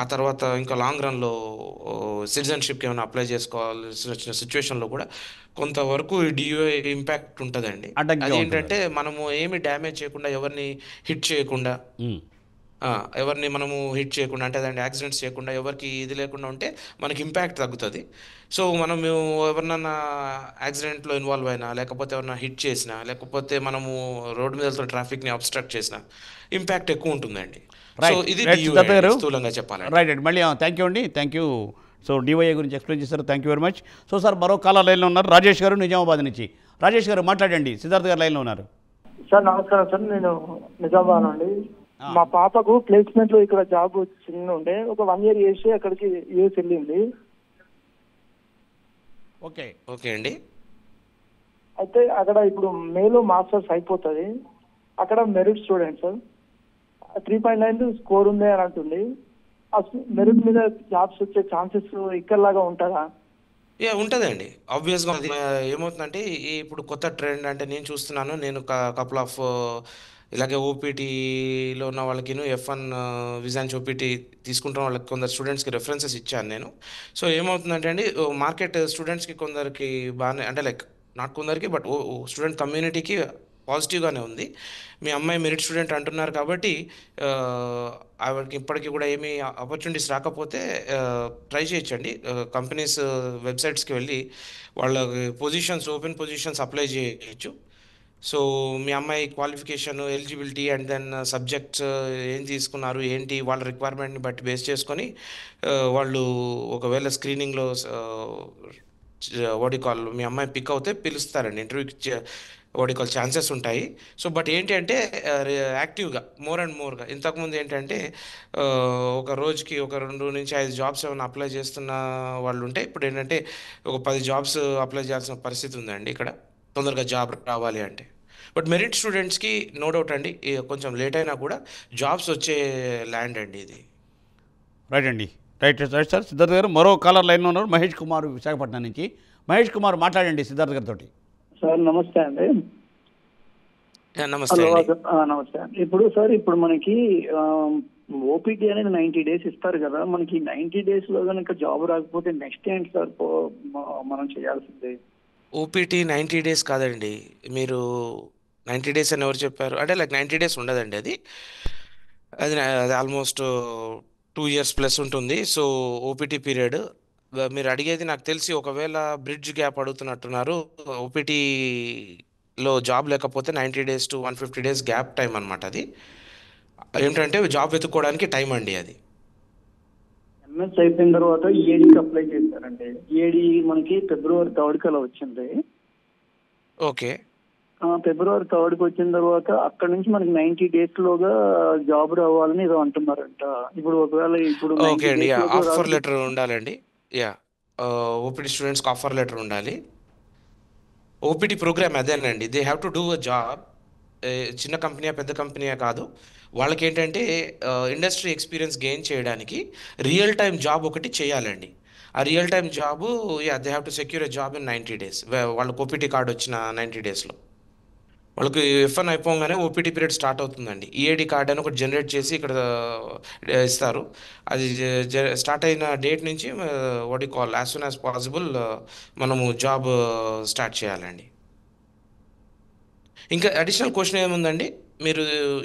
ఆ తర్వాత ఇంకా లాంగ్ రన్లో సిటిజన్షిప్కి ఏమైనా అప్లై చేసుకోవాల్సి వచ్చిన సిచ్యువేషన్లో కూడా కొంతవరకు డియూఐ ఇంపాక్ట్ ఉంటుందండి. అదేంటంటే మనము ఏమి డ్యామేజ్ చేయకుండా, ఎవరిని హిట్ చేయకుండా, అంటే అదండి యాక్సిడెంట్స్ చేయకుండా, ఎవరికి ఇది లేకుండా ఉంటే మనకి ఇంపాక్ట్ తగ్గుతుంది. సో మనము ఎవరినన్నా యాక్సిడెంట్లో ఇన్వాల్వ్ అయినా, లేకపోతే ఎవరన్నా హిట్ చేసినా, లేకపోతే మనము రోడ్డు మీద వెళ్తున్న ట్రాఫిక్ని అబ్స్ట్రక్ట్ చేసినా ఇంపాక్ట్ ఎక్కువ ఉంటుందండి. సో ఇది స్థూలంగా చెప్పాలి. రైట్ అండి. మళ్ళీ థ్యాంక్ యూ అండి, థ్యాంక్ యూ. సో డివైఏ గురించి ఎక్స్ప్లెయిన్ చేశారు, thank you very much. So sir, మరో కాలర్ లైన్లో ఉన్నారు, రాజేష్ గారు నిజామాబాద్ నుంచి. రాజేష్ గారు మాట్లాడండి, సిద్ధార్థ్ గారు లైన్లో ఉన్నారు. సార్ నమస్కారం సార్, నేను నిజామాబాద్ నుండి. మా పాపకు ప్లేస్మెంట్ లో ఇక్కడ జాబ్ వచ్చింది ఉండే, ఒక 1 year చేసి అక్కడికి యూఎస్ వెళ్ళింది. ఓకే ఓకే అండి. అయితే అక్కడ ఇప్పుడు మేలో మాస్టర్స్ అయిపోతుంది, అక్కడ మెరిట్ స్టూడెంట్ సార్ 3.9 స్కోర్ ఉంది అని అంటుంది. ఆ మెరిట్ మీద జాబ్స్ వచ్చే ఛాన్సెస్ ఇక్కడలాగా ఉంటుందా? ఉంటుందండి. ఆబ్వియస్గా ఏమవుతుందంటే ఇప్పుడు కొత్త ట్రెండ్ అంటే నేను చూస్తున్నాను, నేను కపుల్ ఆఫ్ ఇలాగే ఓపీటీలో ఉన్న వాళ్ళకి F1 విజా నుంచి ఓపీటీ తీసుకుంటున్న వాళ్ళకి కొందరు స్టూడెంట్స్కి రెఫరెన్సెస్ ఇచ్చాను నేను. సో ఏమవుతుందంటే అండి, మార్కెట్ స్టూడెంట్స్కి కొందరికి బాగానే, అంటే లైక్ నాట్ కొందరికి బట్ స్టూడెంట్ కమ్యూనిటీకి పాజిటివ్గానే ఉంది. మీ అమ్మాయి మెరిట్ స్టూడెంట్ అంటున్నారు కాబట్టి ఆవిడకి ఇప్పటికీ కూడా ఏమీ ఆపర్చునిటీస్ రాకపోతే ట్రై చేయొచ్చండి. కంపెనీస్ వెబ్సైట్స్కి వెళ్ళి వాళ్ళ పొజిషన్స్, ఓపెన్ పొజిషన్స్ అప్లై చేయొచ్చు. సో మీ అమ్మాయి qualification, eligibility and then subjects ఏం తీసుకున్నారు ఏంటి, వాళ్ళ రిక్వైర్మెంట్ని బట్టి బేస్ చేసుకొని వాళ్ళు ఒకవేళ స్క్రీనింగ్లో కాల్ మీ అమ్మాయి పిక్ అవుతే పిలుస్తారండి, ఇంటర్వ్యూకి ఛాన్సెస్ ఉంటాయి. సో బట్ ఏంటి అంటే యాక్టివ్గా మోర్ అండ్ మోర్గా, ఇంతకుముందు ఏంటంటే ఒక రోజుకి ఒక 2 నుంచి 5 జాబ్స్ ఏమైనా అప్లై చేస్తున్న వాళ్ళు ఉంటే, ఇప్పుడు ఏంటంటే ఒక 10 జాబ్స్ అప్లై చేయాల్సిన పరిస్థితి ఉందండి ఇక్కడ, తొందరగా జాబ్ రావాలి అంటే. బట్ మెరిట్ స్టూడెంట్స్కి నో డౌట్ అండి, కొంచెం లేట్ అయినా కూడా జాబ్స్ వచ్చే ల్యాండ్ అండి ఇది. రైట్ అండి. Right right sir. సిద్ధార్థ్ గారు మరో కాలర్ లైన్లో ఉన్నారు, మహేష్ కుమార్ విశాఖపట్నం నుంచి. మహేష్ కుమార్ మాట్లాడండి సిద్ధార్థ్ గారితో. సార్ నమస్తే అండి. నమస్తే హలో అండి. నమస్తే అండి. ఇప్పుడు సార్ ఇప్పుడు మనకి ఓపీటీ అనేది 90 days ఇస్తారు కదా, మనకి 90 days లో కనుక జాబ్ రాకపోతే నెక్స్ట్ ఏంటి సార్ మనం చేయాల్సింది? ఓపీటీ 90 days కాదండి. మీరు 90 days అని ఎవరు చెప్పారు? అంటే లైక్ 90 days ఉండదండి. అది అది అది ఆల్మోస్ట్ 2 years ప్లస్ ఉంటుంది. సో ఓపీటీ పీరియడ్ మీరు అడిగేది నాకు తెలిసి ఒకవేళ బ్రిడ్జ్ గ్యాప్ అడుగుతున్నట్టున్నారు. ఓపీటీలో జాబ్ లేకపోతే 90 days to 150 days gap time అనమాట. అది ఏంటంటే జాబ్ వెతుక్కోవడానికి టైం అండి. అది ఎంఎస్ అయిపోయిన తర్వాత ఈఏడీకి అప్లై చేశారండి. ఈఏడీ మనకి February 3rd అలా వచ్చింది. ఓకే. February 3rd వచ్చిన తర్వాత అక్కడ నుంచి మనకి 90 days లోగా జాబ్ రావాలని ఏదో అంటున్నారంట. ఇప్పుడు ఒకవేళ ఇప్పుడు ఓకే అండి. ఆఫర్ లెటర్ ఉండాలండి. ఓపీటీ స్టూడెంట్స్కి ఆఫర్ లెటర్ ఉండాలి. ఓపీటీ ప్రోగ్రామ్ అదేనండి. They have to do a job. చిన్న కంపెనీయా పెద్ద కంపెనీయా కాదు, వాళ్ళకి ఏంటంటే ఇండస్ట్రీ ఎక్స్పీరియన్స్ గెయిన్ చేయడానికి రియల్ టైం జాబ్ ఒకటి చేయాలండి. ఆ real time job they have to secure a job in 90 days. వాళ్ళకి ఓపీటీ కార్డు వచ్చిన 90 daysలో వాళ్ళకి F1 అయిపోగానే ఓపీటీ పీరియడ్ స్టార్ట్ అవుతుందండి. ఈఏడి కార్డ్ అని ఒకటి జనరేట్ చేసి ఇక్కడ ఇస్తారు. అది స్టార్ట్ అయిన డేట్ నుంచి what you call as soon as possible మనము జాబ్ స్టార్ట్ చేయాలండి. ఇంకా అడిషనల్ క్వశ్చన్ ఏముందండి? మీరు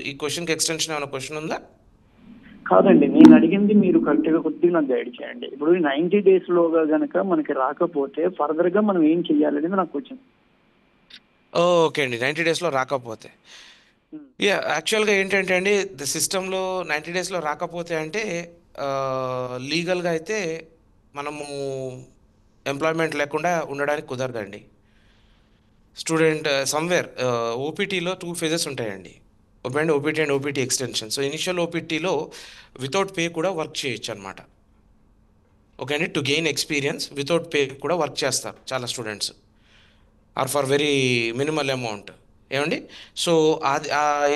ఈ క్వశ్చన్కి ఎక్స్టెన్షన్ ఏమైనా క్వశ్చన్ ఉందా? కాదండి, నేను అడిగింది మీరు కరెక్ట్గా కొద్దిగా నాకు గైడ్ చేయండి. ఇప్పుడు 90 days లోగా గనక మనకి రాకపోతే ఫర్దర్ గా మనం ఏం చెయ్యాలనేది నాకు క్వశ్చన్. ఓకే అండి. 90 daysలో రాకపోతే యాక్చువల్గా ఏంటంటే అండి, ద సిస్టంలో 90 daysలో రాకపోతే అంటే లీగల్గా అయితే మనము ఎంప్లాయ్మెంట్ లేకుండా ఉండడానికి కుదరదండి. స్టూడెంట్ సమ్వేర్ ఓపీటీలో 2 phases ఉంటాయండి. OPT and OPT extension. So initial ఓపీటీలో వితౌట్ పే కూడా వర్క్ చేయొచ్చు అనమాట. ఓకే అండి. To gain experience without pay కూడా వర్క్ చేస్తారు చాలా students, or for very minimal amount. ఏమండి? సో అది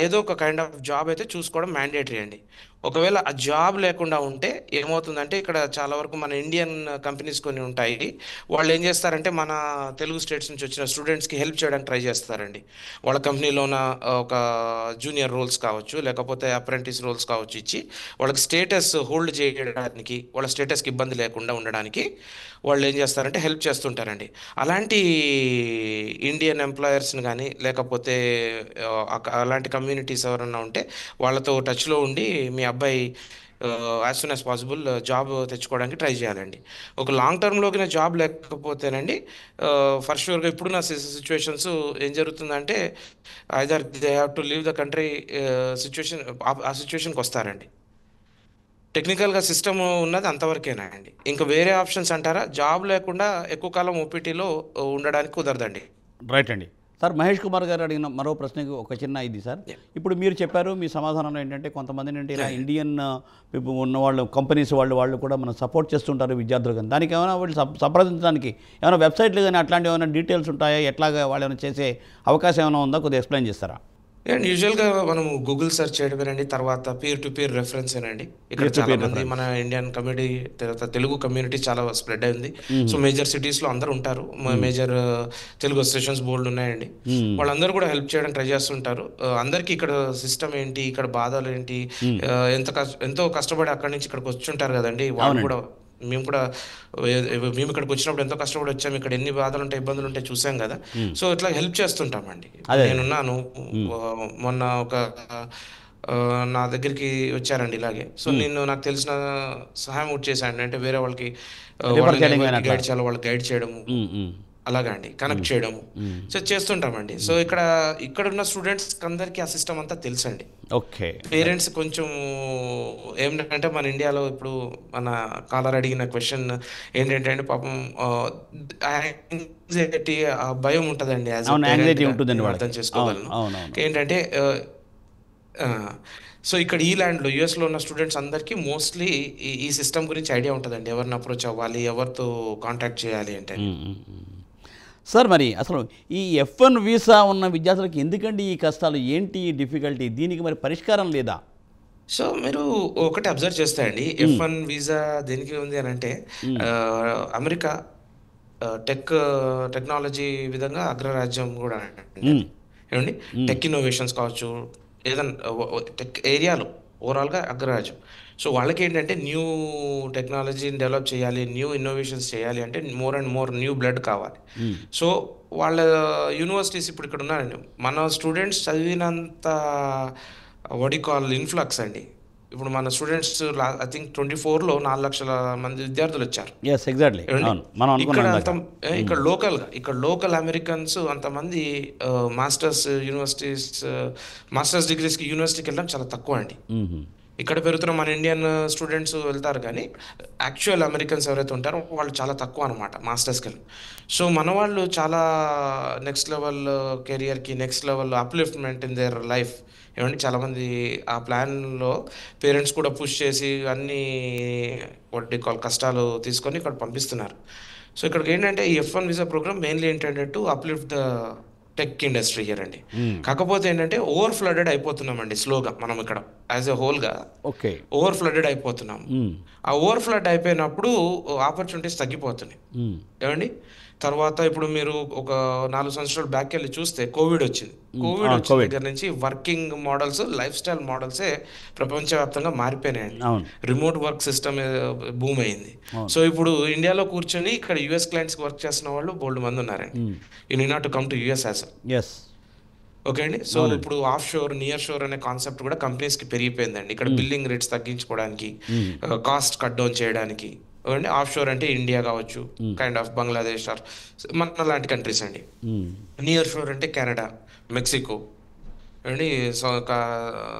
ఏదో ఒక కైండ్ ఆఫ్ జాబ్ అయితే చూసుకోవడం మ్యాండేటరీ అండి. ఒకవేళ ఆ జాబ్ లేకుండా ఉంటే ఏమవుతుందంటే, ఇక్కడ చాలా వరకు మన ఇండియన్ కంపెనీస్ కొన్ని ఉంటాయి. వాళ్ళు ఏం చేస్తారంటే మన తెలుగు స్టేట్స్ నుంచి వచ్చిన స్టూడెంట్స్కి హెల్ప్ చేయడానికి ట్రై చేస్తారండి. వాళ్ళ కంపెనీలోన ఒక జూనియర్ రోల్స్ కావచ్చు, లేకపోతే అప్రెంటిస్ రోల్స్ కావచ్చు ఇచ్చి వాళ్ళకి స్టేటస్ హోల్డ్ చేయడానికి, వాళ్ళ స్టేటస్కి ఇబ్బంది లేకుండా ఉండడానికి వాళ్ళు ఏం చేస్తారంటే హెల్ప్ చేస్తుంటారండి. అలాంటి ఇండియన్ ఎంప్లాయర్స్ని కానీ లేకపోతే అలాంటి కమ్యూనిటీస్ ఎవరన్నా ఉంటే వాళ్ళతో టచ్లో ఉండి మీ అబ్బాయి as soon as possible job తెచ్చుకోవడానికి ట్రై చేయాలండి. ఒక లాంగ్ టర్మ్లోకి జాబ్ లేకపోతేనండి ఫర్ షూర్గా ఇప్పుడున్న సిచ్యువేషన్స్ ఏం జరుగుతుందంటే either they have to leave the country situation, ఆ సిచ్యువేషన్కి వస్తారండి. టెక్నికల్గా సిస్టమ్ ఉన్నది అంతవరకేనా అండి. ఇంకా వేరే ఆప్షన్స్ అంటారా? జాబ్ లేకుండా ఎక్కువ కాలం ఓపీటీలో ఉండడానికి కుదరదండి. రైట్ అండి. సార్ మహేష్ కుమార్ గారు అడిగిన మరో ప్రశ్నకు ఒక చిన్న ఇది సార్. ఇప్పుడు మీరు చెప్పారు, మీ సమాధానంలో ఏంటంటే కొంతమంది ఏంటంటే ఇలా ఇండియన్ ఉన్న వాళ్ళు కంపెనీస్ వాళ్ళు కూడా మనం సపోర్ట్ చేస్తుంటారు విద్యార్థులు. కానీ దానికి ఏమైనా వాళ్ళు సంప్రదించడానికి ఏమైనా వెబ్సైట్లు కానీ అట్లాంటివి ఏమైనా డీటెయిల్స్ ఉంటాయా? ఎట్లాగా వాళ్ళు ఏమైనా చేసే అవకాశం ఏమైనా ఉందా? కొద్దిగా ఎక్స్ప్లెయిన్ చేస్తారా? అండ్ యూజువల్గా మనము గూగుల్ సెర్చ్ చేయడమేనండి. తర్వాత పీర్ టు పీర్ రెఫరెన్స్ ఏనండి. ఇక్కడ చాలా మంది మన ఇండియన్ కమ్యూనిటీ, తర్వాత తెలుగు కమ్యూనిటీ చాలా స్ప్రెడ్ అయింది. సో మేజర్ సిటీస్లో అందరూ ఉంటారు. మేజర్ తెలుగు అసోసియేషన్స్ బోర్డు ఉన్నాయండి. వాళ్ళందరూ కూడా హెల్ప్ చేయడానికి ట్రై చేస్తుంటారు. అందరికీ ఇక్కడ సిస్టమ్ ఏంటి, ఇక్కడ బాధలు ఏంటి, ఎంతో కష్టపడి అక్కడి నుంచి ఇక్కడికి వచ్చి ఉంటారు కదండి. వాళ్ళు కూడా మేము ఇక్కడికి వచ్చినప్పుడు ఎంతో కష్టపడి వచ్చాము, ఇక్కడ ఎన్ని బాధలు ఉంటాయి, ఇబ్బందులు ఉంటాయి చూసాం కదా. సో ఇట్లా హెల్ప్ చేస్తుంటామండి. నేనున్నాను, మొన్న ఒక నా దగ్గరికి వచ్చారండి ఇలాగే. సో నేను నాకు తెలిసిన సహాయం ఒకటి చేశాను. అంటే వేరే వాళ్ళకి గైడ్ చేయాలి, వాళ్ళకి గైడ్ చేయడము, అలాగా అండి, కనెక్ట్ చేయడము. సో చేస్తుంటామండి. సో ఇక్కడ ఉన్న స్టూడెంట్స్ అందరికీ ఆ సిస్టమ్ అంతా తెలుసండి. ఓకే. పేరెంట్స్ కొంచెం ఏంటంటే మన ఇండియాలో ఇప్పుడు మన కాలర్ అడిగిన క్వశ్చన్ ఏంటంటే అండి, పాపం యాంగ్జైటీ, భయం ఉంటుందండి. అర్థం చేసుకోగలను. ఏంటంటే సో ఇక్కడ ఈ ల్యాండ్లో యుఎస్లో ఉన్న స్టూడెంట్స్ అందరికీ మోస్ట్లీ ఈ సిస్టమ్ గురించి ఐడియా ఉంటుందండి. ఎవరిని అప్రోచ్ అవ్వాలి, ఎవరితో కాంటాక్ట్ చేయాలి అంటే. సార్ మరి అసలు ఈ F1 వీసా ఉన్న విద్యార్థులకి ఎందుకండి ఈ కష్టాలు, ఏంటి ఈ డిఫికల్టీ? దీనికి మరి పరిష్కారం లేదా? సో మీరు ఒకటి అబ్జర్వ్ చేస్తే అండి, F1 వీసా దేనికి ఉంది అని అంటే, అమెరికా టెక్నాలజీ విధంగా అగ్రరాజ్యం కూడా అండి అది. ఏమండి, టెక్ ఇన్నోవేషన్స్ కావచ్చు, ఏదైనా టెక్ ఏరియాలో ఓవరాల్గా అగ్రరాజ్యం. సో వాళ్ళకి ఏంటంటే న్యూ టెక్నాలజీని డెవలప్ చేయాలి, న్యూ ఇన్నోవేషన్స్ చేయాలి అంటే more and more new blood కావాలి. సో వాళ్ళ యూనివర్సిటీస్ ఇప్పుడు ఇక్కడ ఉన్నారండి, మన స్టూడెంట్స్ చదివినంత కాల్ ఇన్ఫ్లక్స్ అండి. ఇప్పుడు మన స్టూడెంట్స్ ఐ థింక్ 24లో 4 లక్షల మంది విద్యార్థులు వచ్చారు. ఎస్ ఎగ్జాక్ట్లీ, ఏమండి? అవును మనం ఇక్కడ అనుకున్నాం అంత ఇందాక. ఇక్కడ లోకల్ అమెరికన్స్ అంతమంది మాస్టర్స్ యూనివర్సిటీస్ మాస్టర్స్ డిగ్రీస్కి యూనివర్సిటీకి వెళ్ళడం చాలా తక్కువ అండి. ఇక్కడ పెరుగుతున్న మన ఇండియన్ స్టూడెంట్స్ వెళ్తారు, కానీ యాక్చువల్ అమెరికన్స్ ఎవరైతే ఉంటారో వాళ్ళు చాలా తక్కువ అనమాట మాస్టర్స్కి వెళ్ళి. సో మన వాళ్ళు చాలా నెక్స్ట్ లెవెల్ కెరియర్కి, next level upliftment in their life. ఏమంటే చాలామంది ఆ ప్లాన్లో పేరెంట్స్ కూడా పుష్ చేసి అన్ని కష్టాలు తీసుకొని ఇక్కడ పంపిస్తున్నారు. సో ఇక్కడికి ఏంటంటే ఈ F1 వీసా ప్రోగ్రామ్ మెయిన్లీ ఏంటంటే to uplift the tech industry here అండి. కాకపోతే ఏంటంటే ఓవర్ ఫ్లడెడ్ అయిపోతున్నామండి స్లోగా. మనం ఇక్కడ యాజ్ ఎ హోల్గా ఓకే ఓవర్ ఫ్లడెడ్ అయిపోతున్నాం. ఆ ఓవర్ ఫ్లడ్ అయిపోయినప్పుడు ఆపర్చునిటీస్ తగ్గిపోతున్నాయి. ఏమండి, తర్వాత ఇప్పుడు మీరు ఒక 4 సంవత్సరాలు బ్యాక్ వెళ్ళి చూస్తే కోవిడ్ వచ్చింది. కోవిడ్ వచ్చిన దగ్గర నుంచి వర్కింగ్ మోడల్స్, లైఫ్ స్టైల్ మోడల్సే ప్రపంచవ్యాప్తంగా మారిపోయినాయండి. రిమోట్ వర్క్ సిస్టమ్ బూమ్ అయింది. సో ఇప్పుడు ఇండియాలో కూర్చొని ఇక్కడ యుఎస్ క్లయింట్స్కి వర్క్ చేస్తున్న వాళ్ళు బోల్డ్ మంది ఉన్నారండి. You need not to come to US as is. Okay అండి. సో ఇప్పుడు ఆఫ్ షోర్, నియర్ షోర్ అనే కాన్సెప్ట్ కూడా కంపెనీస్కి పెరిగిపోయిందండి. ఇక్కడ బిల్లింగ్ రేట్స్ తగ్గించుకోవడానికి, కాస్ట్ కట్ డౌన్ చేయడానికి. అండి ఆఫ్ షోర్ అంటే ఇండియా కావచ్చు, కైండ్ ఆఫ్ బంగ్లాదేశ్ ఆర్ మన లాంటి కంట్రీస్ అండి. నియర్ షోర్ అంటే కెనడా, మెక్సికో అండి,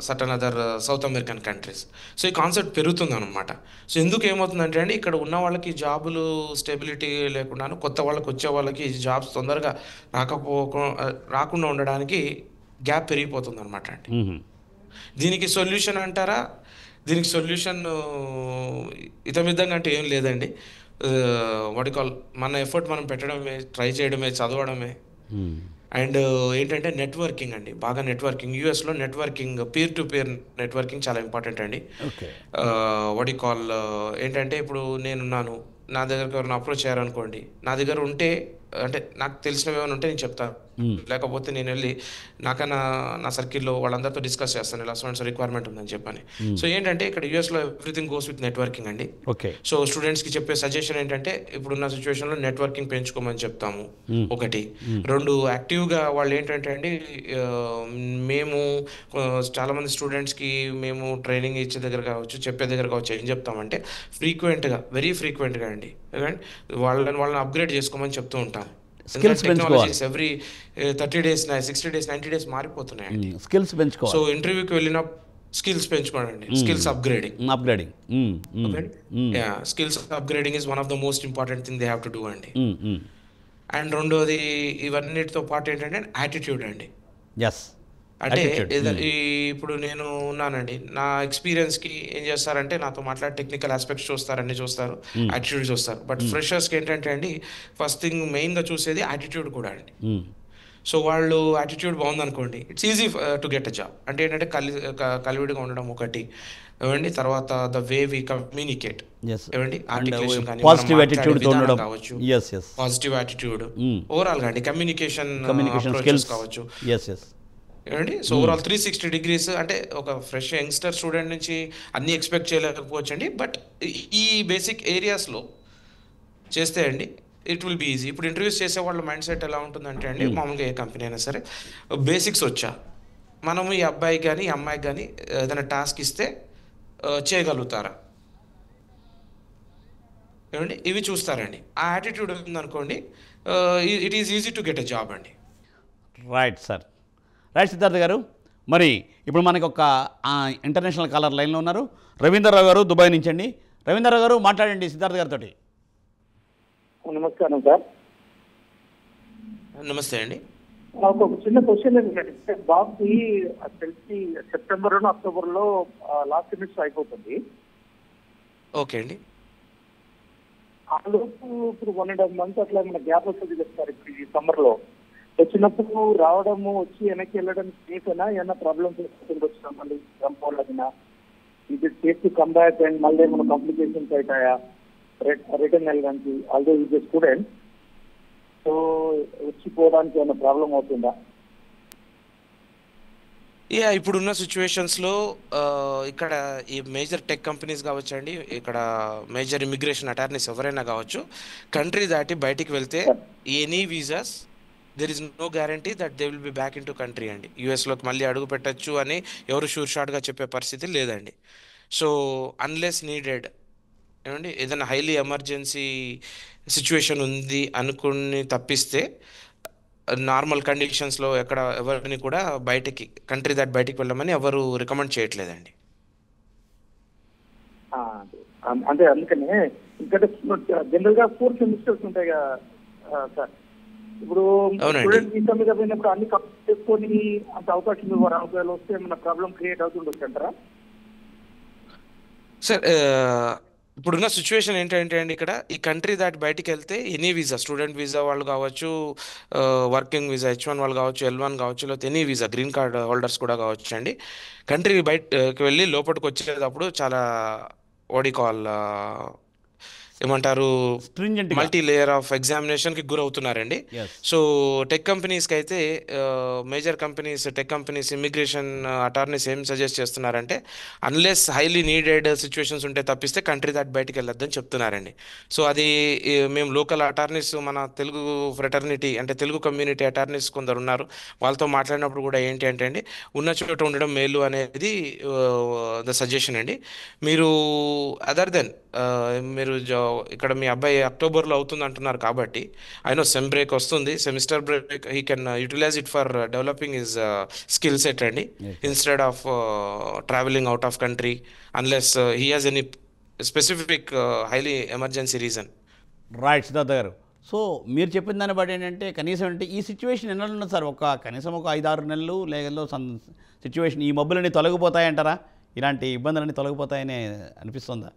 certain other south American countries. So ఈ కాన్సెప్ట్ పెరుగుతుంది అనమాట. సో ఎందుకు ఏమవుతుందంటే అండి, ఇక్కడ ఉన్న వాళ్ళకి జాబులు స్టెబిలిటీ లేకుండాను కొత్త వాళ్ళకి వచ్చే వాళ్ళకి జాబ్స్ తొందరగా రాకుండా ఉండడానికి గ్యాప్ పెరిగిపోతుంది అనమాట అండి. దీనికి సొల్యూషన్ అంటారా? దీనికి సొల్యూషన్ ఇతమిద్దంగా అంటే ఏం లేదండి. మన ఎఫర్ట్ మనం పెట్టడమే, ట్రై చేయడమే, చదవడమే. అండ్ ఏంటంటే నెట్వర్కింగ్ అండి, బాగా నెట్వర్కింగ్. యూఎస్లో networking, peer to peer networking చాలా ఇంపార్టెంట్ అండి. ఏంటంటే ఇప్పుడు నేనున్నాను, నా దగ్గరకు ఎవరైనా అప్రోచ్ అయ్యారనుకోండి, నా దగ్గర ఉంటే అంటే నాకు తెలిసినవి ఏమైనా ఉంటే నేను చెప్తాను. లేకపోతే నేను వెళ్ళి నాకన్నా నా సర్కిల్లో వాళ్ళందరితో డిస్కస్ చేస్తాను, ఇలా సో రిక్వైర్మెంట్ ఉందని చెప్పని. సో ఏంటంటే ఇక్కడ యూఎస్లో ఎవ్రీథింగ్ గోస్ విత్ నెట్వర్కింగ్ అండి. సో స్టూడెంట్స్కి చెప్పే సజెషన్ ఏంటంటే, ఇప్పుడున్న సిచ్యువేషన్లో నెట్వర్కింగ్ పెంచుకోమని చెప్తాము. ఒకటి. 2, యాక్టివ్గా వాళ్ళు ఏంటంటే అండి, మేము చాలామంది స్టూడెంట్స్కి మేము ట్రైనింగ్ ఇచ్చే దగ్గర కావచ్చు, చెప్పే దగ్గర కావచ్చు, ఏం చెప్తామంటే ఫ్రీక్వెంట్గా, వెరీ ఫ్రీక్వెంట్గా అండి వాళ్ళని అప్గ్రేడ్ చేసుకోమని చెప్తూ ఉంటాం. Technologies every 30 days, 60 days, 90 days మారిపోతున్నాయండి. స్కిల్స్ పెంచుకోవాలి. సో ఇంటర్వ్యూకి వెళ్ళిన స్కిల్స్ పెంచుకోండి, skills upgrading. Skills upgrading is one of the most important thing they have to do అండి. అండ్ రెండోది ఇవన్నిటితో పాటు ఏంటంటే యాటిట్యూడ్ అండి. అంటే ఇప్పుడు నేను ఉన్నానండి, నా ఎక్స్పీరియన్స్కి ఏం చేస్తారంటే నాతో మాట్లాడే టెక్నికల్ ఆస్పెక్ట్స్ చూస్తారు, అన్ని చూస్తారు, యాటిట్యూడ్ చూస్తారు. బట్ ఫ్రెషర్స్కి ఏంటంటే అండి, ఫస్ట్ థింగ్ మెయిన్గా చూసేది యాటిట్యూడ్ కూడా అండి. సో వాళ్ళు యాటిట్యూడ్ బాగుందనుకోండి, it's easy to get a job. అంటే ఏంటంటే కలివిడిగా ఉండడం ఒకటి ఏమండి, తర్వాత ద వే వి కమ్యూనికేట్ ఏమండి, ఆర్టికులేషన్ కానీ పాజిటివ్ యాటిట్యూడ్ కావచ్చు, పాజిటివ్ యాటిట్యూడ్ ఓవరాల్గా అండి, కమ్యూనికేషన్ స్కిల్స్ కావచ్చు ఏమండి. సో ఓవరాల్ 360 degrees అంటే ఒక ఫ్రెష్ యంగ్స్టర్ స్టూడెంట్ నుంచి అన్నీ ఎక్స్పెక్ట్ చేయలేకపోవచ్చు అండి. బట్ ఈ బేసిక్ ఏరియాస్లో చేస్తే అండి ఇట్ విల్ బీ ఈజీ. ఇప్పుడు ఇంటర్వ్యూస్ చేసే వాళ్ళ మైండ్ సెట్ ఎలా ఉంటుందంటే అండి, మామూలుగా ఏ కంపెనీ అయినా సరే బేసిక్స్ వచ్చా, మనము ఈ అబ్బాయికి కానీ ఈ అమ్మాయికి కానీ ఏదైనా టాస్క్ ఇస్తే చేయగలుగుతారా ఏమండి, ఇవి చూస్తారండి. ఆ యాటిట్యూడ్ ఉందనుకోండి, it is easy to get a job అండి. రైట్ సార్, రైట్ సిద్ధార్థ గారు. మరి ఇప్పుడు మనకి ఒక ఇంటర్నేషనల్ కాలర్ లైన్లో ఉన్నారు, రవీంద్రరావు గారు దుబాయ్ నుంచి అండి. రవీంద్రరావు గారు మాట్లాడండి సిద్ధార్థ గారితో. నమస్కారం సార్. నమస్తే అండి. ఒక చిన్న క్వశ్చన్ ఏంటంటే, బాబుకి తెలిసి సెప్టెంబర్లో అక్టోబర్లో లాస్ట్ సెమిస్టర్ అయిపోతుంది. ఓకే అండి. ఆ లోపు ఇప్పుడు 1.5 months అట్లా మన గ్యాప్ వస్తుంది కదా సార్. ఇప్పుడు ఈ సమ్మర్లో వచ్చినప్పుడు రావడము, వచ్చి వెనక్కి వెళ్ళడం సేఫేనా, ఏమైనా ప్రాబ్లమ్స్ వచ్చినా మళ్ళీ చంపాలన్నా ఇది safe to come back and మళ్ళీ ఏమైనా కాంప్లికేషన్స్ అవుతాయా రిటర్న్ వెళ్ళడానికి? Although is a student, so వచ్చిపోవడానికి ఏమైనా ప్రాబ్లం అవుతుందా? ఇప్పుడున్న సిచ్యువేషన్స్లో ఇక్కడ ఈ మేజర్ టెక్ కంపెనీస్ కావచ్చండి, ఇక్కడ మేజర్ ఇమిగ్రేషన్ అటార్నీస్ ఎవరైనా కావచ్చు, కంట్రీ దాటి బయటికి వెళ్తే any visas there is no guarantee that they will be back in to country అండి. యూఎస్లోకి మళ్ళీ అడుగు పెట్టచ్చు అని ఎవరు షూర్ షార్ట్గా చెప్పే పరిస్థితి లేదండి. సో అన్లెస్ నీడెడ్ ఏమండి, ఏదైనా హైలీ ఎమర్జెన్సీ సిచ్యువేషన్ ఉంది అనుకుని తప్పిస్తే నార్మల్ కండిషన్స్లో ఎక్కడ ఎవరిని కూడా బయటికి కంట్రీ దాటి బయటికి వెళ్ళమని ఎవరు రికమెండ్ చేయట్లేదండి. అంటే అందుకనే ఎందుకంటే జనరల్ గా 4 సెమిస్టర్స్ ఉంటాయి కదా సార్. ఇప్పుడు స్టూడెంట్ వీసా మీద పోయినప్పుడు అన్ని కంప్లీట్ చేసుకొని అంత అవకాశం ఇవ్వరు. ఒకవేళ వస్తే ఏమైనా ప్రాబ్లం క్రియేట్ అవుతుండొచ్చు అంటారా సార్? ఇప్పుడున్న సిచ్యువేషన్ ఏంటంటే అండి, ఇక్కడ ఈ కంట్రీ దాటి బయటికి వెళ్తే ఎనీ వీసా, స్టూడెంట్ వీసా వాళ్ళు కావచ్చు, వర్కింగ్ వీసా H1 వాళ్ళు కావచ్చు, L1 కావచ్చు, లేకపోతే any visa green card holders కూడా కావచ్చు అండి, కంట్రీ బయటకు వెళ్ళి లోపలికి వచ్చేటప్పుడు చాలా కాల్ ఏమంటారు Stringent గా. మల్టీ లేయర్ ఆఫ్ ఎగ్జామినేషన్కి గురవుతున్నారండి. Yes. సో టెక్ కంపెనీస్కి అయితే major companies, tech companies, immigration attorneys ఏం సజెస్ట్ చేస్తున్నారంటే అన్లెస్ హైలీ నీడెడ్ సిచ్యువేషన్స్ ఉంటే తప్పిస్తే కంట్రీ దాటి బయటికి వెళ్ళొద్దని చెప్తున్నారండి. సో అది మేము లోకల్ అటార్నీస్, మన తెలుగు ఫ్రెటర్నిటీ అంటే తెలుగు కమ్యూనిటీ అటార్నీస్ కొందరు ఉన్నారు, వాళ్ళతో మాట్లాడినప్పుడు కూడా ఏంటి అంటే అండి, ఉన్న చోట ఉండడం మేలు అనేది ద సజెషన్ అండి. మీరు అదర్ దెన్ మీరు ఇక్కడ మీ అబ్బాయి అక్టోబర్లో అవుతుంది అంటున్నారు కాబట్టి ఐ నో సెమ్ బ్రేక్ వస్తుంది, semester break, he can utilize it for developing his skill set అండి, instead of travelling out of country unless he has any specific highly emergency reason. Right Siddhartha garu. So మీరు చెప్పిన దాన్ని బట్టి ఏంటంటే కనీసం అంటే ఈ సిచ్యువేషన్ ఎన్నెళ్ళు ఉన్నది సార్? కనీసం ఒక 5-6 నెలలు లేదో సిచ్యువేషన్ ఈ మబ్బులన్నీ తొలగిపోతాయంటారా? ఇలాంటి ఇబ్బందులన్నీ తొలగిపోతాయని అనిపిస్తుందా?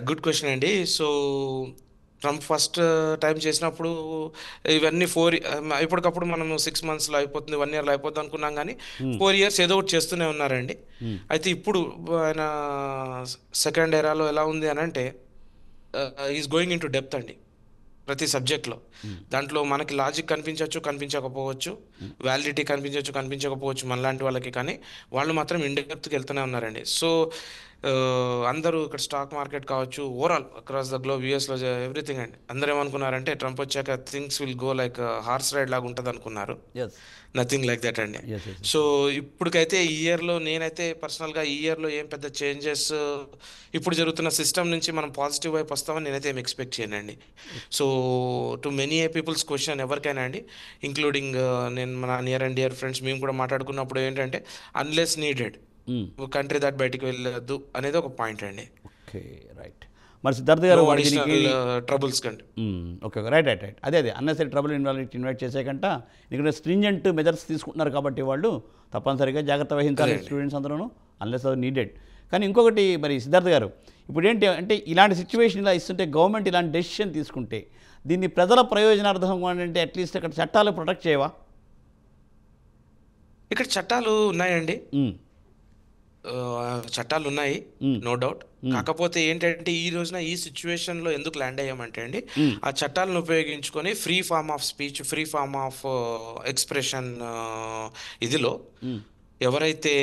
గుడ్ క్వశ్చన్ అండి. సో ట్రంప్ ఫస్ట్ టైం చేసినప్పుడు ఇవన్నీ ఇప్పటికప్పుడు మనం 6 monthsలో అయిపోతుంది, 1 yearలో అయిపోతుంది అనుకున్నాం, కానీ 4 years ఏదో ఒకటి చేస్తూనే ఉన్నారండి. అయితే ఇప్పుడు ఆయన సెకండ్ ఎరాలో ఎలా ఉంది అని అంటే is going in to depth అండి ప్రతి సబ్జెక్ట్లో. దాంట్లో మనకి లాజిక్ కనిపించకపోవచ్చు, వ్యాలిడిటీ కనిపించకపోవచ్చు మనలాంటి వాళ్ళకి, కానీ వాళ్ళు మాత్రం ఇండెప్త్కి వెళ్తూనే ఉన్నారండి. సో అందరూ ఇక్కడ స్టాక్ మార్కెట్ కావచ్చు, ఓవరాల్ అక్రాస్ ద గ్లోబ్, యూఎస్లో ఎవ్రీథింగ్ అండి, అందరూ ఏమనుకున్నారంటే ట్రంప్ వచ్చాక things will go like horse ride లాగా ఉంటుంది అనుకున్నారు. నథింగ్ లైక్ దట్ అండి. సో ఇప్పటికైతే ఈ ఇయర్లో నేనైతే పర్సనల్గా ఈ ఇయర్లో ఏం పెద్ద చేంజెస్ ఇప్పుడు జరుగుతున్న సిస్టమ్ నుంచి మనం పాజిటివ్ వైపు వస్తామని నేనైతే ఏం ఎక్స్పెక్ట్ చేయనండి. So to many peoples question ఎవరికైనా అండి, ఇంక్లూడింగ్ నేను మన నియర్ అండ్ డియర్ ఫ్రెండ్స్ మేము కూడా మాట్లాడుకున్నప్పుడు ఏంటంటే అన్లెస్ నీడెడ్ కంట్రీ దాటి బయటికి వెళ్ళొద్దు అనేది ఒక పాయింట్ అండి. Okay, right. మరి సిద్ధార్థ గారు ట్రబుల్స్ కంటే ఓకే, రైట్. అదే అన్నెసరీ ట్రబుల్ ఇన్వైట్ చేసేకంట ఎందుకంటే స్ట్రింజెంట్ మెజర్స్ తీసుకుంటున్నారు కాబట్టి వాళ్ళు తప్పనిసరిగా జాగ్రత్త వహించాలి స్టూడెంట్స్ అందరూ, అన్లెస్ అది నీడెడ్. కానీ ఇంకొకటి మరి సిద్ధార్థ గారు, ఇప్పుడు ఏంటి అంటే ఇలాంటి సిచ్యువేషన్ ఇలా ఇస్తుంటే గవర్నమెంట్ ఇలాంటి డెసిషన్ తీసుకుంటే దీన్ని ప్రజల ప్రయోజనార్థం అంటే అట్లీస్ట్ అక్కడ చట్టాలు ప్రొటెక్ట్ చేయవా? ఇక్కడ చట్టాలు ఉన్నాయండి, చట్టాలు ఉన్నాయి, నో డౌట్. కాకపోతే ఏంటంటే ఈ రోజున ఈ సిచ్యువేషన్లో ఎందుకు ల్యాండ్ అయ్యామంటే అండి, ఆ చట్టాలను ఉపయోగించుకొని free form of speech, free form of expression ఇదిలో ఎవరైతే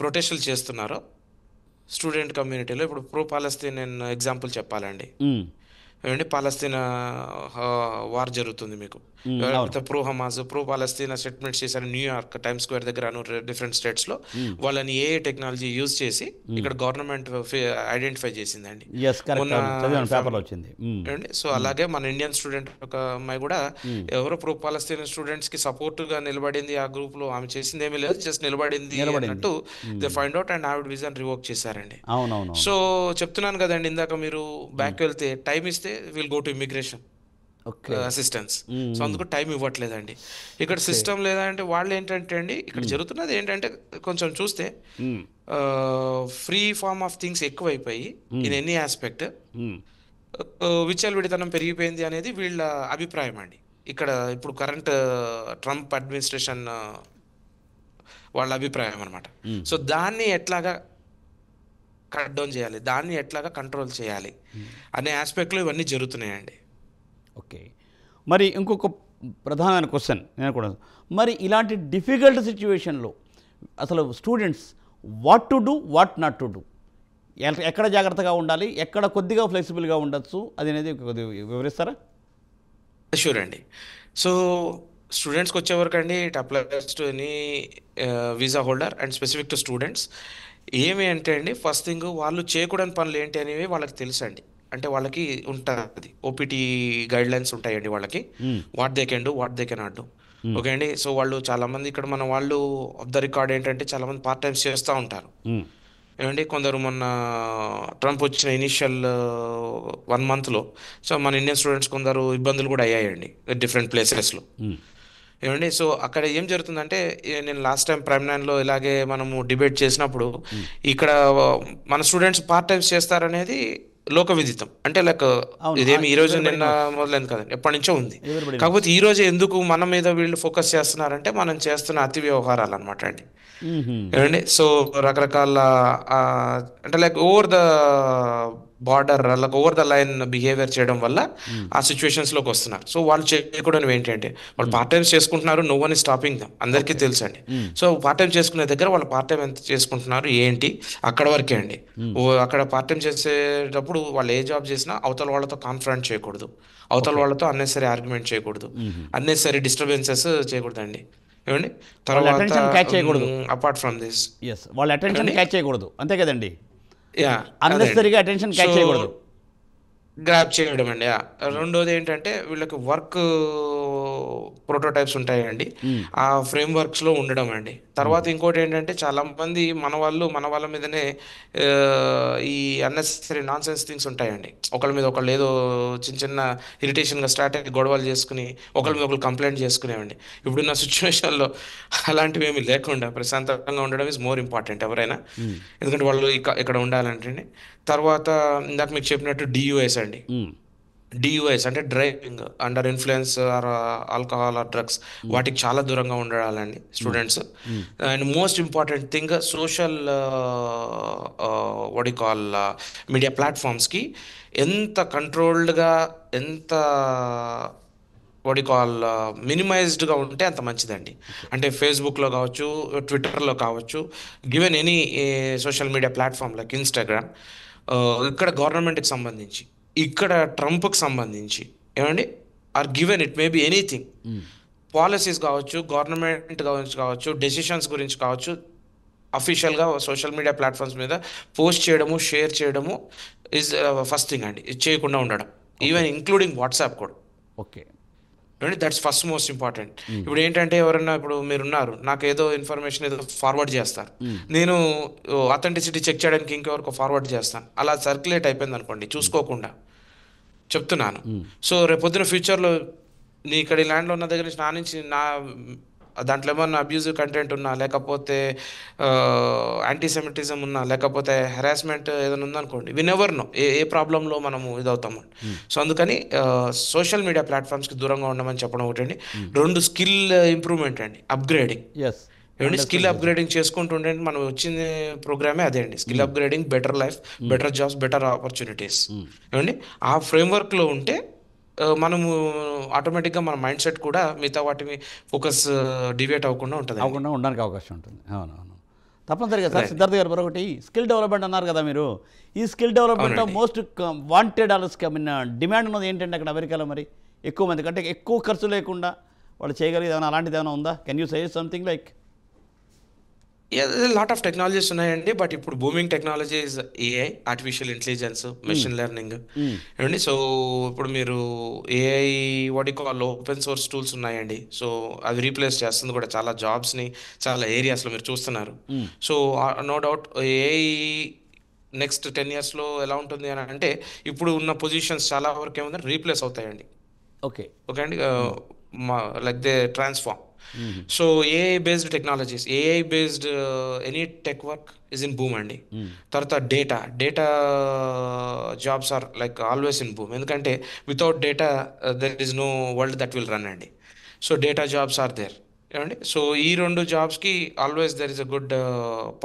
ప్రొటెస్టులు చేస్తున్నారో స్టూడెంట్ కమ్యూనిటీలో, ఇప్పుడు ప్రో పాలస్తీన్ ఎగ్జాంపుల్ చెప్పాలండి, ఏమండి పాలస్తీనా వార్ జరుగుతుంది, మీకు ఎవరైతే ప్రో హమాస్, ప్రో పాలస్తీనా స్టేట్మెంట్స్ చేశారు న్యూయార్క్ టైమ్ స్క్వేర్ దగ్గర డిఫరెంట్ స్టేట్స్లో, వాళ్ళని ఏ టెక్నాలజీ యూజ్ చేసి ఇక్కడ గవర్నమెంట్ ఐడెంటిఫై చేసిందండి. సో అలాగే మన ఇండియన్ స్టూడెంట్ ఒక అమ్మాయి కూడా ఎవరో ప్రో పాలస్తీన్ స్టూడెంట్స్కి సపోర్ట్గా నిలబడింది, ఆ గ్రూప్లో ఆమె చేసింది ఏమీ లేదు, జస్ట్ నిలబడింది అన్నట్టు దే ఫైండ్ అవుట్ అండ్ ఆవిడ విజన్ రివోక్ చేశారండి. సో చెప్తున్నాను కదండి ఇందాక, మీరు బ్యాక్ వెళ్తే టైం ఇస్తే will go to immigration assistance. So అందుకు టైం ఇవ్వట్లేదండి ఇక్కడ సిస్టమ్. లేదంటే వాళ్ళు ఏంటంటే అండి ఇక్కడ జరుగుతున్నది ఏంటంటే కొంచెం చూస్తే ఫ్రీ ఫార్మ్ ఆఫ్ థింగ్స్ ఎక్కువైపోయి ఇన్ ఎనీ ఆస్పెక్ట్ విచ్చలవిడితనం పెరిగిపోయింది అనేది వీళ్ళ అభిప్రాయం అండి. ఇక్కడ ఇప్పుడు కరెంట్ ట్రంప్ అడ్మినిస్ట్రేషన్ వాళ్ళ అభిప్రాయం అనమాట. సో దాన్ని ఎట్లాగా కట్ డౌన్ చేయాలి, దాన్ని ఎట్లాగా కంట్రోల్ చేయాలి అనే ఆస్పెక్ట్లో ఇవన్నీ జరుగుతున్నాయండి. ఓకే. మరి ఇంకొక ప్రధానమైన క్వశ్చన్ నేను కూడా, మరి ఇలాంటి డిఫికల్ట్ సిచ్యువేషన్లో అసలు students what to do, what not to do, ఎక్కడ జాగ్రత్తగా ఉండాలి, ఎక్కడ కొద్దిగా ఫ్లెక్సిబుల్గా ఉండొచ్చు, అది అనేది కొద్దిగా వివరిస్తారా? షూర్ అండి. సో స్టూడెంట్స్కి వచ్చేవరకు అండి, it applies to any visa holder and specific to students. ఏమి అంటే అండి, ఫస్ట్ థింగ్ వాళ్ళు చేయకూడని పనులు ఏంటి అనేవి వాళ్ళకి తెలుసు అండి. అంటే వాళ్ళకి ఉంటుంది, ఓపీటీ గైడ్ లైన్స్ ఉంటాయండి వాళ్ళకి, what they can do, what they can not do. Okay అండి. సో వాళ్ళు చాలామంది ఇక్కడ మన వాళ్ళు ఆఫ్ ద రికార్డ్ ఏంటంటే చాలామంది పార్ట్ టైమ్స్ చేస్తూ ఉంటారు ఏమండి. కొందరు మొన్న ట్రంప్ వచ్చిన ఇనిషియల్ 1 monthలో సో మన ఇండియన్ స్టూడెంట్స్ కొందరు ఇబ్బందులు కూడా అయ్యాయండి డిఫరెంట్ ప్లేసెస్లో ఏమండి. సో అక్కడ ఏం జరుగుతుందంటే, నేను లాస్ట్ టైం ప్రైమ్ 9లో ఇలాగే మనము డిబేట్ చేసినప్పుడు, ఇక్కడ మన స్టూడెంట్స్ పార్ట్ టైమ్స్ చేస్తారనేది లోక విదితం. అంటే లైక్ ఇదేమి ఈ రోజు నిన్న మొదలైంది కదండి, ఎప్పటి నుంచో ఉంది. కాకపోతే ఈ రోజు ఎందుకు మన మీద వీళ్ళు ఫోకస్ చేస్తున్నారంటే, మనం చేస్తున్న అతి వ్యవహారాలు అనమాట అండి ఏమండి. సో రకరకాల అంటే like over the border, like over the line behaviour చేయడం వల్ల ఆ సిచ్యువేషన్స్లోకి వస్తున్నారు. సో వాళ్ళు చేయకూడనివి ఏంటంటే, వాళ్ళు పార్ట్ టైమ్స్ చేసుకుంటున్నారు, no one is stopping them, అందరికీ తెలుసు అండి. సో పార్ట్ టైం చేసుకునే దగ్గర వాళ్ళు పార్ట్ టైం ఎంత చేసుకుంటున్నారు ఏంటి అక్కడ వరకే అండి. అక్కడ పార్ట్ టైం చేసేటప్పుడు వాళ్ళు ఏ జాబ్ చేసినా అవతల వాళ్ళతో కాన్ఫరెంట్ చేయకూడదు, అవతల వాళ్ళతో అన్నెసరీ ఆర్గ్యుమెంట్ చేయకూడదు, అన్నెసరీ డిస్టర్బెన్సెస్ చేయకూడదు అండి ఏమండి. తర్వాత అపార్ట్ ఫ్రమ్ దిస్, వాళ్ళ అటెన్షన్ క్యాచ్ చేయకూడదు, అంతే కదండి, యా అన్నెసరీగా అటెన్షన్ క్యాచ్ చేయకూడదు, గ్రాప్ చేయడం అండి. రెండోది ఏంటంటే, వీళ్ళకి వర్క్ ప్రోటోటైప్స్ ఉంటాయండి, ఆ ఫ్రేమ్ వర్క్స్లో ఉండడం అండి. తర్వాత ఇంకోటి ఏంటంటే, చాలా మంది మన వాళ్ళ మీదనే ఈ అన్నెసరీ నాన్ సెన్స్ థింగ్స్ ఉంటాయండి. ఒకళ్ళ మీద ఒకళ్ళు ఏదో చిన్న ఇరిటేషన్గా స్టార్ట్ అయ్యి గొడవలు చేసుకుని ఒకళ్ళ మీద ఒకళ్ళు కంప్లైంట్ చేసుకునేవండి. ఇప్పుడున్న సిచ్యువేషన్లో అలాంటివి ఏమి లేకుండా ప్రశాంతంగా ఉండడం ఈజ్ మోర్ ఇంపార్టెంట్ ఎవరైనా, ఎందుకంటే వాళ్ళు ఇక్కడ ఉండాలంటే. తర్వాత ఇందాక మీకు చెప్పినట్టు డియూఎస్ అండి, డియూఎస్ అంటే driving under influence or alcohol or drugs, వాటికి చాలా దూరంగా ఉండాలండి students. And most important thing, social what you call media ప్లాట్ఫామ్స్కి ఎంత కంట్రోల్డ్గా, ఎంత వాట్ యు కాల్ మినిమైజ్డ్గా ఉంటే అంత మంచిదండి. అంటే ఫేస్బుక్లో కావచ్చు, ట్విట్టర్లో కావచ్చు, given any social media platform like Instagram, ఇక్కడ గవర్నమెంట్కి సంబంధించి, ఇక్కడ ట్రంప్కి సంబంధించి ఏమండి, or given it may be anything, policies కావచ్చు, గవర్నమెంట్ గురించి కావచ్చు, డెసిషన్స్ గురించి కావచ్చు, అఫీషియల్గా సోషల్ మీడియా ప్లాట్ఫామ్స్ మీద పోస్ట్ చేయడము, షేర్ చేయడము ఈజ్ ఫస్ట్ థింగ్ అండి. ఇది చేయకుండా ఉండడం, ఈవెన్ ఇంక్లూడింగ్ వాట్సాప్ కూడా. Okay, that's first most important. ఇప్పుడు ఏంటంటే, ఎవరైనా ఇప్పుడు మీరున్నారు, నాకు ఏదో ఇన్ఫర్మేషన్ ఏదో ఫార్వర్డ్ చేస్తారు, నేను అథెంటిసిటీ చెక్ చేయడానికి ఇంకెవరకు ఫార్వర్డ్ చేస్తాను, అలా సర్క్యులేట్ అయిపోయింది అనుకోండి చూసుకోకుండా, చెప్తున్నాను. సో రేపొద్దున ఫ్యూచర్లో నీ ఇక్కడ ఈ ల్యాండ్లో ఉన్న దగ్గర నుంచి నా దాంట్లో ఏమన్నా అబ్యూజివ్ కంటెంట్ ఉన్నా, లేకపోతే యాంటీసెమిటిజం ఉన్నా, లేకపోతే హెరాస్మెంట్ ఏదైనా ఉందనుకోండి, వి నెవర్ నో ఏ ప్రాబ్లంలో మనము ఇదవుతాము. సో అందుకని సోషల్ మీడియా ప్లాట్ఫామ్స్కి దూరంగా ఉండమని చెప్పడం ఒకటండి. 2 స్కిల్ ఇంప్రూవ్మెంట్ అండి, అప్గ్రేడింగ్. ఏమండి, స్కిల్ అప్గ్రేడింగ్ చేసుకుంటూ ఉండండి. మనం వచ్చిన ప్రోగ్రామే అదే అండి, skill upgrading, better life, better jobs, better opportunities. ఏమండి, ఆ ఫ్రేమ్వర్క్లో ఉంటే మనము ఆటోమేటిక్గా మన మైండ్ సెట్ కూడా మిగతా వాటిని ఫోకస్ డివేట్ అవ్వకుండా ఉంటుంది, ఉండడానికి అవకాశం ఉంటుంది. అవునవును, తప్పనిసరిగా సార్. సిద్ధార్థ్ గారు మరొకటి, స్కిల్ డెవలప్మెంట్ అన్నారు కదా మీరు, ఈ skill development most wanted demand ఉన్నది ఏంటంటే అక్కడ అమెరికాలో, మరి ఎక్కువ మంది కంటే ఎక్కువ ఖర్చు లేకుండా వాళ్ళు చేయగలిగేది ఏమైనా అలాంటిది ఏమైనా ఉందా? Can you say something like? Lot of technologies ఉన్నాయండి, బట్ ఇప్పుడు booming technologies AI, artificial intelligence, machine learning ఏమండి. సో ఇప్పుడు మీరు ఏఐ వాటి కాల్ ఓపెన్ సోర్స్ టూల్స్ ఉన్నాయండి. సో అవి రీప్లేస్ చేస్తుంది కూడా చాలా జాబ్స్ని, చాలా ఏరియాస్లో మీరు చూస్తున్నారు. So no doubt AI next 10 yearsలో ఎలా ఉంటుంది అని అంటే, ఇప్పుడు ఉన్న పొజిషన్స్ చాలా వరకు ఏముందంటే రీప్లేస్ అవుతాయండి. ఓకే అండి, like they transform. So AI based technologies, AI based any tech work is in boom అండి. తర్వాత data jobs are like always in boom, ఎందుకంటే without data there is no world that will run అండి. So data jobs are there. ఏమండి. So ఈ 2 జాబ్స్‌కి always there is a good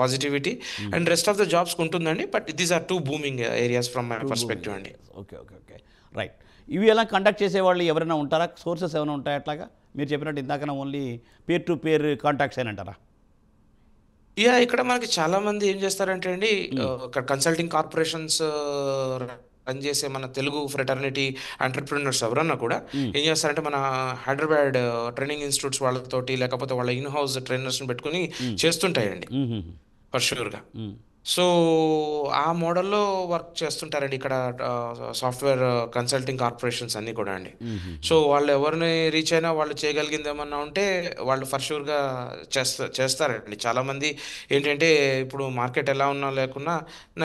positivity and rest of the జాబ్స్‌కి ఉంటుందండి. But these are 2 booming areas from my two booming perspective అండి. Areas. Okay okay okay right. ఇవి ఎలా conduct చేసేవాళ్ళు ఎవరైనా ఉంటారా? సోర్సెస్ ఏమైనా ఉంటాయి అట్లాగా? మీరు చెప్పినట్టు ఇందాకనే only pair to pair contacts అని అంటారా? ఇక్కడ మనకి చాలా మంది ఏం చేస్తారంటే అండి, ఇక్కడ కన్సల్టింగ్ కార్పొరేషన్స్ రన్ చేసే మన తెలుగు ఫ్రెటర్నిటీ ఎంటర్‌ప్రెన్యూర్స్ ఎవరన్నా కూడా ఏం చేస్తారంటే, మన హైదరాబాద్ ట్రైనింగ్ ఇన్‌స్టిట్యూట్స్ వాళ్ళతోటి లేకపోతే వాళ్ళ ఇన్ హౌస్ ట్రైనర్స్‌ని పెట్టుకొని చేస్తుంటాయండి ఫర్ ష్యూర్‌గా. సో ఆ మోడల్‌లో వర్క్ చేస్తుంటారండి ఇక్కడ సాఫ్ట్‌వేర్ కన్సల్టింగ్ కార్పొరేషన్స్ అన్నీ కూడా అండి. సో వాళ్ళు ఎవరిని రీచ్ అయినా వాళ్ళు చేయగలిగింది ఏమన్నా ఉంటే వాళ్ళు ఫర్ ష్యూర్‌గా చేస్తారండి. చాలామంది ఏంటంటే, ఇప్పుడు మార్కెట్ ఎలా ఉన్నా లేకున్నా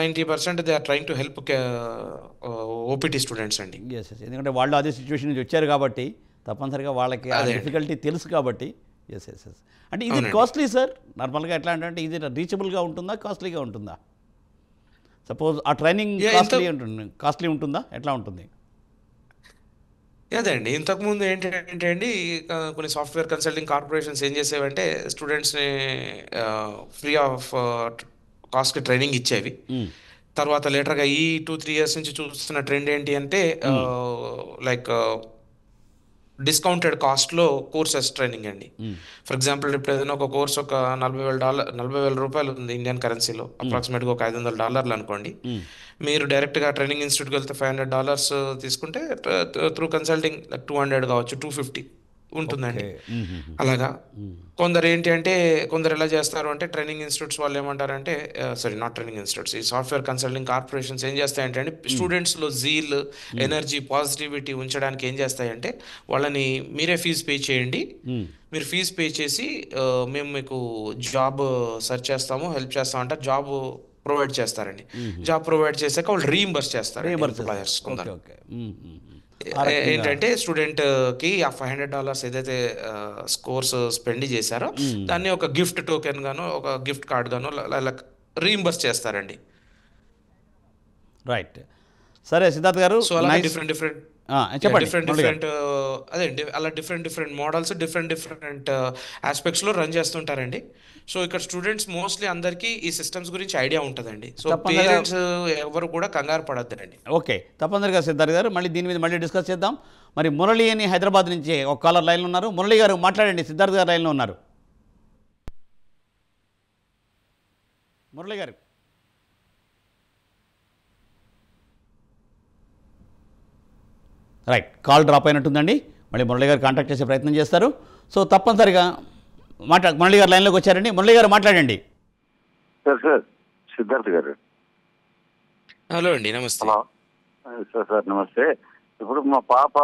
90% they are trying to help OPT students అండి. Yes yes. ఎందుకంటే వాళ్ళు అదే సిచ్యువేషన్ నుంచి వచ్చారు కాబట్టి తప్పనిసరిగా వాళ్ళకి ఆ అదే అండి. డిఫికల్టీ తెలుసు కాబట్టి. Yes yes yes. అంటే ఇది అవునండి. కాస్ట్లీ సార్ నార్మల్గా ఎట్లా అంటే ఇది రీచబుల్గా ఉంటుందా, కాస్ట్లీగా ఉంటుందా? సపోజ్ ఆ ట్రైనింగ్ కాస్ట్లీ ఉంటుందా, ఎట్లా ఉంటుంది? అదే అండి. ఇంతకుముందు ఏంటంటే అండి, కొన్ని సాఫ్ట్‌వేర్ కన్సల్టింగ్ కార్పొరేషన్స్ ఏం చేసేవంటే స్టూడెంట్స్‌ని ఫ్రీ ఆఫ్ కాస్ట్‌కి ట్రైనింగ్ ఇచ్చేవి. తర్వాత లేటర్‌గా ఈ 2, 3 ఇయర్స్ నుంచి చూస్తున్న ట్రెండ్ ఏంటి అంటే, లైక్ డిస్కౌంటెడ్ కాస్ట్‌లో కోర్సెస్ ట్రైనింగ్ అండి. ఫర్ ఎగ్జాంపుల్ ఇప్పుడు ఏదైనా ఒక కోర్స్ ఒక $40,000 ఉంది ఇండియన్ కరెన్సీలో. అప్రాక్సిమేట్‌గా ఒక $500 అనుకోండి. మీరు డైరెక్ట్‌గా ట్రైనింగ్ ఇన్‌స్టిట్యూట్‌కి వెళ్తే $500 తీసుకుంటే త్రూ కన్సల్టింగ్ లైక్ 200 కావచ్చు, 250 ఉంటుందండి. అలాగా కొందరు ఏంటి అంటే, కొందరు ఎలా చేస్తారు అంటే, ట్రైనింగ్ ఇన్‌స్టిట్యూట్స్ వాళ్ళు ఏమంటారంటే, సారీ నాట్ ట్రైనింగ్ ఇన్‌స్టిట్యూట్స్, ఈ సాఫ్ట్‌వేర్ కన్సల్టింగ్ కార్పొరేషన్స్ ఏం చేస్తాయంటే అండి, స్టూడెంట్స్‌లో జీల్, ఎనర్జీ, పాజిటివిటీ ఉంచడానికి ఏం చేస్తాయంటే, వాళ్ళని మీరే ఫీజు పే చేయండి. మీరు ఫీజు పే చేసి మేము మీకు జాబ్ సెర్చ్ చేస్తాము, హెల్ప్ చేస్తాం అంటే జాబ్ ప్రొవైడ్ చేస్తారండి. జాబ్ ప్రొవైడ్ చేశాక వాళ్ళు రీయింబర్స్ చేస్తారండి రీఎంబర్స్ ఎంప్లాయర్స్ చేస్తారు. ఓకే కొందరు. ఓకే. ఆ రకంగా ఏంటంటే స్టూడెంట్‌కి ఆ $500 ఏదైతే కోర్స్ స్పెండ్ చేశారో దాన్ని ఒక గిఫ్ట్ టోకెన్ గానో, ఒక గిఫ్ట్ కార్డ్ గానో లైక్ రీయింబర్స్ చేస్తారండి. రైట్. సరే సిద్ధార్థ్ గారు, సో అలాగే నైస్. డిఫరెంట్ డిఫరెంట్ చెప్పండి డిఫరెంట్ మురళి గారు. డిఫరెంట్ అదే అలా different different models different different ఆస్పెక్ట్స్‌లో రన్ చేస్తుంటారండి. సో ఇక్కడ స్టూడెంట్స్ మోస్ట్లీ అందరికీ ఈ సిస్టమ్స్ గురించి ఐడియా ఉంటుందండి. సో తప్పనిసరిగా పేరెంట్స్ ఎవరు కూడా కంగారు పడొద్దండి. ఓకే, తప్పనిసరిగా సిద్ధార్థ్ గారు మళ్ళీ దీని మీద మళ్ళీ డిస్కస్ చేద్దాం. మరి మురళి అని హైదరాబాద్ నుంచి ఒక కాలర్ లైన్లో ఉన్నారు. మురళి గారు మాట్లాడండి, సిద్ధార్థ్ గారు లైన్లో ఉన్నారు. Murali garu. Right, call drop అయినట్టుందండి. మళ్ళీ మురళి గారు కాంటాక్ట్ చేసే ప్రయత్నం చేస్తారు. సో తప్పనిసరిగా మురళి గారు లైన్లోకి వచ్చారండి. మురళి గారు మాట్లాడండి. సార్ సిద్ధార్థ్ గారు. హలో అండి, నమస్తే. హలో సార్ నమస్తే. ఇప్పుడు మా పాప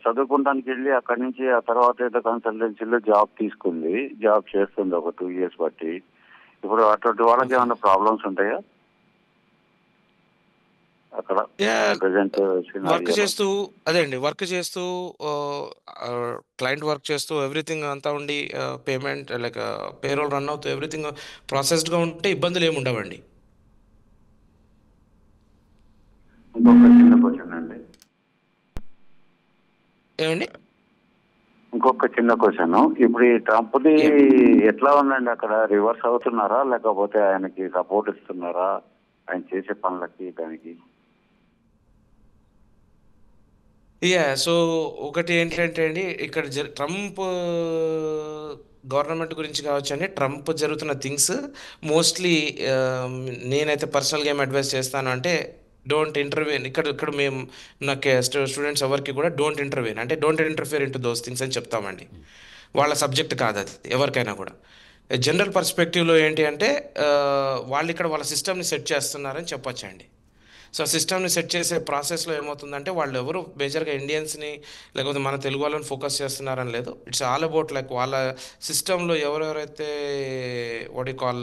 చదువుకోవడానికి వెళ్ళి అక్కడి నుంచి ఆ తర్వాత ఏదో కన్సల్టెన్సీలో జాబ్ తీసుకుంది, జాబ్ చేస్తుంది ఒక 2 years బట్టి. ఇప్పుడు అటువంటి వాళ్ళకి ఏమైనా ప్రాబ్లమ్స్ ఉంటాయా అక్కడ ప్రెసెంట్ వర్క్ చేస్తూ అదే అండి, వర్క్ చేస్తూ క్లయింట్ వర్క్ చేస్తూ ఎవ్రీథింగ్ అంతా ఉండి పేమెంట్ లైక్ పేరోల్ రన్ అవుతూ ఎవ్రీథింగ్ ప్రాసెస్డ్గా ఉంటే ఇబ్బందులు ఏమి ఉండవండి. ఇంకొక చిన్న క్వశ్చన్ అండి, ఏమండి? ఇంకొక చిన్న క్వశ్చన్. ఇప్పుడు ఈ ట్రంప్ది ఎట్లా ఉందండి అక్కడ? రివర్స్ అవుతున్నారా లేకపోతే ఆయనకి సపోర్ట్ ఇస్తున్నారా ఆయన చేసే పనులకి దానికి? సో ఒకటి ఏంటంటే అండి, ఇక్కడ ట్రంప్ గవర్నమెంట్ గురించి కావచ్చు అండి, ట్రంప్ జరుగుతున్న థింగ్స్ మోస్ట్లీ నేనైతే పర్సనల్గా ఏం అడ్వైస్ చేస్తాను అంటే, డోంట్ ఇంటర్వ్యూన్. ఇక్కడ మేము నాకు స్టూడెంట్స్ ఎవరికి కూడా డోంట్ ఇంటర్వ్యూన్ అంటే don't interfere into those things అని చెప్తామండి. వాళ్ళ సబ్జెక్ట్ కాదు అది ఎవరికైనా కూడా. జనరల్ పర్స్పెక్టివ్లో ఏంటి అంటే, వాళ్ళు ఇక్కడ వాళ్ళ సిస్టమ్ని సెట్ చేస్తున్నారని చెప్పొచ్చండి. సో సిస్టమ్ని సెట్ చేసే ప్రాసెస్లో ఏమవుతుందంటే, వాళ్ళు ఎవరు మేజర్గా ఇండియన్స్ని లేకపోతే మన తెలుగు వాళ్ళని ఫోకస్ చేస్తున్నారని లేదు. ఇట్స్ ఆల్ అబౌట్ లైక్ వాళ్ళ సిస్టంలో ఎవరెవరైతే వాట్ యు కాల్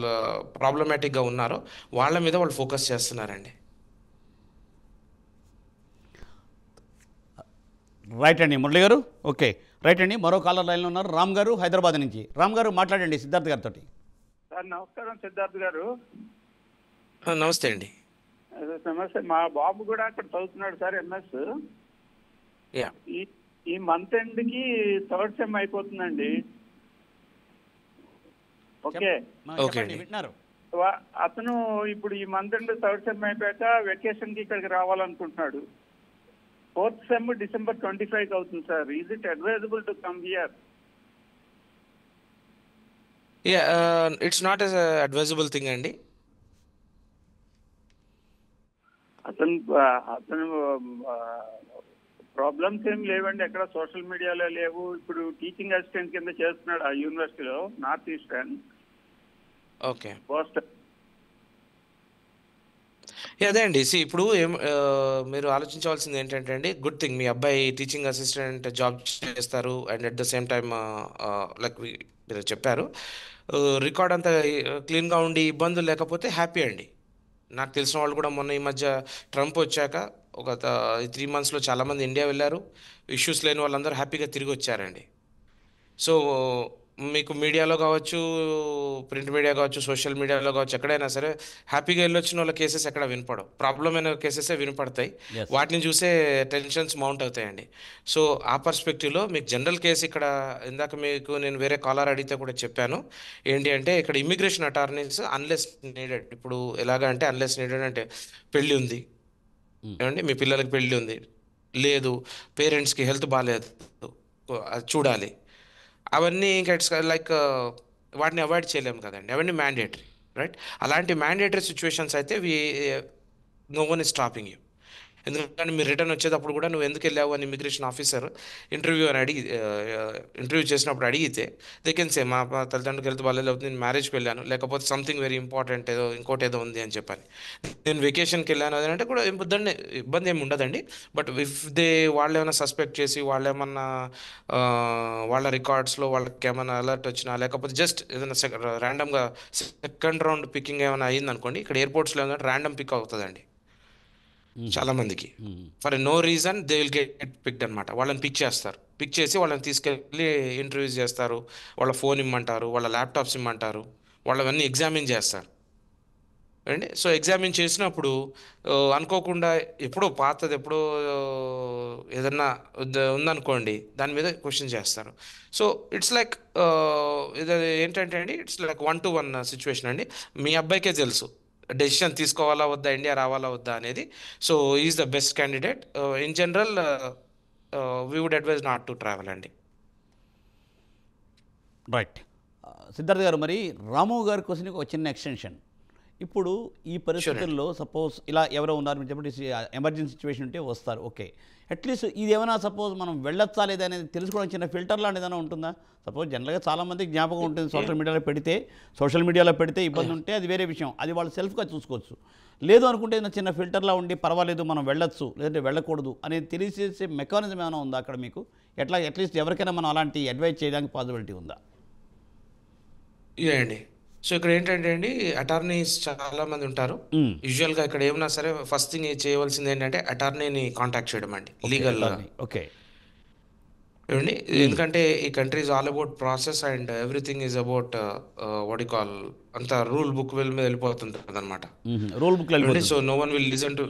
ప్రాబ్లమాటిక్గా ఉన్నారో వాళ్ళ మీద వాళ్ళు ఫోకస్ చేస్తున్నారండి. రైట్ అండి మురళి గారు. ఓకే రైట్ అండి. మరో కాలర్ లైన్లో ఉన్నారు రామ్ గారు హైదరాబాద్ నుంచి. రామ్ గారు మాట్లాడండి సిద్ధార్థ్ గారితో. సార్ నమస్కారం సిద్ధార్థ్ గారు. నమస్తే అండి. నమస్తే. మా బాబు కూడా అక్కడ చదువుతున్నాడు సార్, ఎంఎస్. ఈ మంత్ ఎండ్కి 3rd సెమ్ అయిపోతుందండి. ఓకే. ఓకే చెప్పండి, అండి. వింటున్నారు. అతను ఇప్పుడు ఈ మంత్ ఎండ్ థర్డ్ సెమ్ అయిపోయాక వెకేషన్ కి ఇక్కడికి రావాలనుకుంటున్నాడు. ఫోర్త్ సెమ్ December 25 అవుతుంది sir. Is it advisable to come here? It's not as advisable thing అండి. అతను ప్రాబ్లమ్స్ ఏం లేవండి, ఎక్కడ సోషల్ మీడియాలో లేవు. ఇప్పుడు టీచింగ్ అసిస్టెంట్ కింద చేస్తున్నాడు ఆ యూనివర్సిటీలో, నార్త్ ఈస్టర్న్ ఓకే. బోస్టన్. అదే అండి. ఇప్పుడు మీరు ఆలోచించవలసింది ఏంటంటే అండి, గుడ్ థింగ్ మీ అబ్బాయి టీచింగ్ అసిస్టెంట్ జాబ్ చేస్తారు and at the same time like మీరు చెప్పారు రికార్డ్ అంతా క్లీన్గా ఉండి ఇబ్బందులు లేకపోతే హ్యాపీ అండి. నాకు తెలిసిన వాళ్ళు కూడా మొన్న ఈ మధ్య ట్రంప్ వచ్చాక ఒక 3 monthsలో చాలామంది ఇండియా వెళ్ళారు. ఇష్యూస్ లేని వాళ్ళందరూ హ్యాపీగా తిరిగి వచ్చారండి. సో మీకు మీడియాలో కావచ్చు, ప్రింట్ మీడియా కావచ్చు, సోషల్ మీడియాలో కావచ్చు, ఎక్కడైనా సరే హ్యాపీగా వెళ్ళొచ్చిన వాళ్ళ కేసెస్ ఎక్కడ వినపడవు. ప్రాబ్లం అయిన కేసెసే వినపడతాయి. Yes. వాటిని చూసే టెన్షన్స్ మౌంట్ అవుతాయండి. సో ఆ పర్స్పెక్టివ్లో మీకు జనరల్ కేసు ఇక్కడ ఇందాక మీకు నేను వేరే కాలర్ అడిగితే కూడా చెప్పాను ఏంటి అంటే, ఇక్కడ ఇమిగ్రేషన్ అటార్నీస్ అన్లెస్ నీడెడ్. ఇప్పుడు ఎలాగా అంటే అన్లెస్ నీడెడ్ అంటే పెళ్ళి ఉంది ఏమండి, మీ పిల్లలకి పెళ్ళి ఉంది, లేదు పేరెంట్స్కి హెల్త్ బాగాలేదు, అది చూడాలి, అవన్నీ ఇంకా ఇట్స్ లైక్ వాటిని అవాయిడ్ చేయలేము కదండి, అవన్నీ మ్యాండేటరీ, రైట్? అలాంటి మ్యాండేటరీ సిచ్యువేషన్స్ అయితే no one is stopping you. ఎందుకంటే మీరు రిటర్న్ వచ్చేటప్పుడు కూడా నువ్వు ఎందుకు వెళ్ళావు అని ఇమిగ్రేషన్ ఆఫీసర్ ఇంటర్వ్యూ చేసినప్పుడు అడిగితే దే కెన్ సే మా తల్లిదండ్రులకి వెళ్తే వాళ్ళు అవుతుంది, నేను మ్యారేజ్కి వెళ్ళాను, లేకపోతే సంథింగ్ వెరీ ఇంపార్టెంట్ ఇంకోటి ఏదో ఉంది అని చెప్పని, నేను వెకేషన్కి వెళ్ళాను అది అంటే కూడా ఇబ్బంది ఏమి ఉండదండి. బట్ ఇఫ్ వాళ్ళు ఏమైనా సస్పెక్ట్ చేసి వాళ్ళు ఏమన్నా వాళ్ళ రికార్డ్స్లో వాళ్ళకి ఏమైనా అలర్ట్ వచ్చినా, లేకపోతే జస్ట్ ఏదైనా ర్యాండమ్గా సెకండ్ రౌండ్ పికింగ్ ఏమైనా అయ్యింది అనుకోండి, ఇక్కడ ఎయిర్పోర్ట్స్లో ఏమైనా ర్యాండమ్ పిక్ అవుతుందండి చాలా మందికి. For no reason they will get picked అనమాట. వాళ్ళని పిక్ చేస్తారు, పిక్ చేసి వాళ్ళని తీసుకెళ్ళి ఇంటర్వ్యూస్ చేస్తారు, వాళ్ళ ఫోన్ ఇమ్మంటారు, వాళ్ళ ల్యాప్టాప్స్ ఇమ్మంటారు, వాళ్ళవన్నీ ఎగ్జామిన్ చేస్తారు అండి. సో ఎగ్జామిన్ చేసినప్పుడు అనుకోకుండా ఎప్పుడో పాతది ఎప్పుడో ఏదన్నా ఉందనుకోండి, దాని మీద క్వశ్చన్ చేస్తారు. సో ఇట్స్ లైక్ ఇది ఏంటంటే అండి, ఇట్స్ లైక్ 1-to-1 సిచ్యువేషన్ అండి. మీ అబ్బాయికే తెలుసు డెసిషన్ తీసుకోవాలా వద్దా, ఇండియా రావాలా వద్దా అనేది. So is the best candidate. In general we would advise not to travel అండి. రైట్. సిద్ధార్థ్ గారు, మరి రాము గారి క్వశ్చన్కి ఒక చిన్న ఎక్స్టెన్షన్. ఇప్పుడు ఈ పరిస్థితుల్లో సపోజ్ ఇలా ఎవరో ఉన్నారు మీరు చెప్పండి, ఎమర్జెన్సీ సిచ్యువేషన్ ఉంటే వస్తారు, ఓకే. అట్లీస్ట్ ఇది ఏమైనా సపోజ్ మనం వెళ్ళొచ్చా లేదా అనేది తెలుసుకోవడం చిన్న ఫిల్టర్ లాంటి ఏదైనా ఉంటుందా? సపోజ్ జనరల్గా చాలామంది జ్ఞాపకం ఉంటుంది, సోషల్ మీడియాలో పెడితే ఇబ్బంది ఉంటే అది వేరే విషయం, అది వాళ్ళు సెల్ఫ్గా చూసుకోవచ్చు. లేదు అనుకుంటే చిన్న ఫిల్టర్లా ఉండి పర్వాలేదు మనం వెళ్ళొచ్చు లేదంటే వెళ్ళకూడదు అనేది తెలిసేసే మెకానిజం ఏమైనా ఉందా అక్కడ మీకు? అట్లీస్ట్ ఎవరికైనా మనం అలాంటి అడ్వైజ్ చేయడానికి పాసిబిలిటీ ఉందా? ఇదే అండి. సో ఇక్కడ ఏంటంటే అండి, అటార్నీస్ చాలా మంది ఉంటారు. యూజువల్గా ఇక్కడ ఏమన్నా సరే ఫస్ట్ థింగ్ చేయవలసింది ఏంటంటే అటార్నీని కాంటాక్ట్ చేయడం అండి, లీగల్. ఓకే. ఏమండి, ఎందుకంటే ఈ country is all about process and everything is about what you call అంత రూల్ బుక్ మీద వెళ్ళిపోతుంది అనమాట. Rule book. So no one will listen to.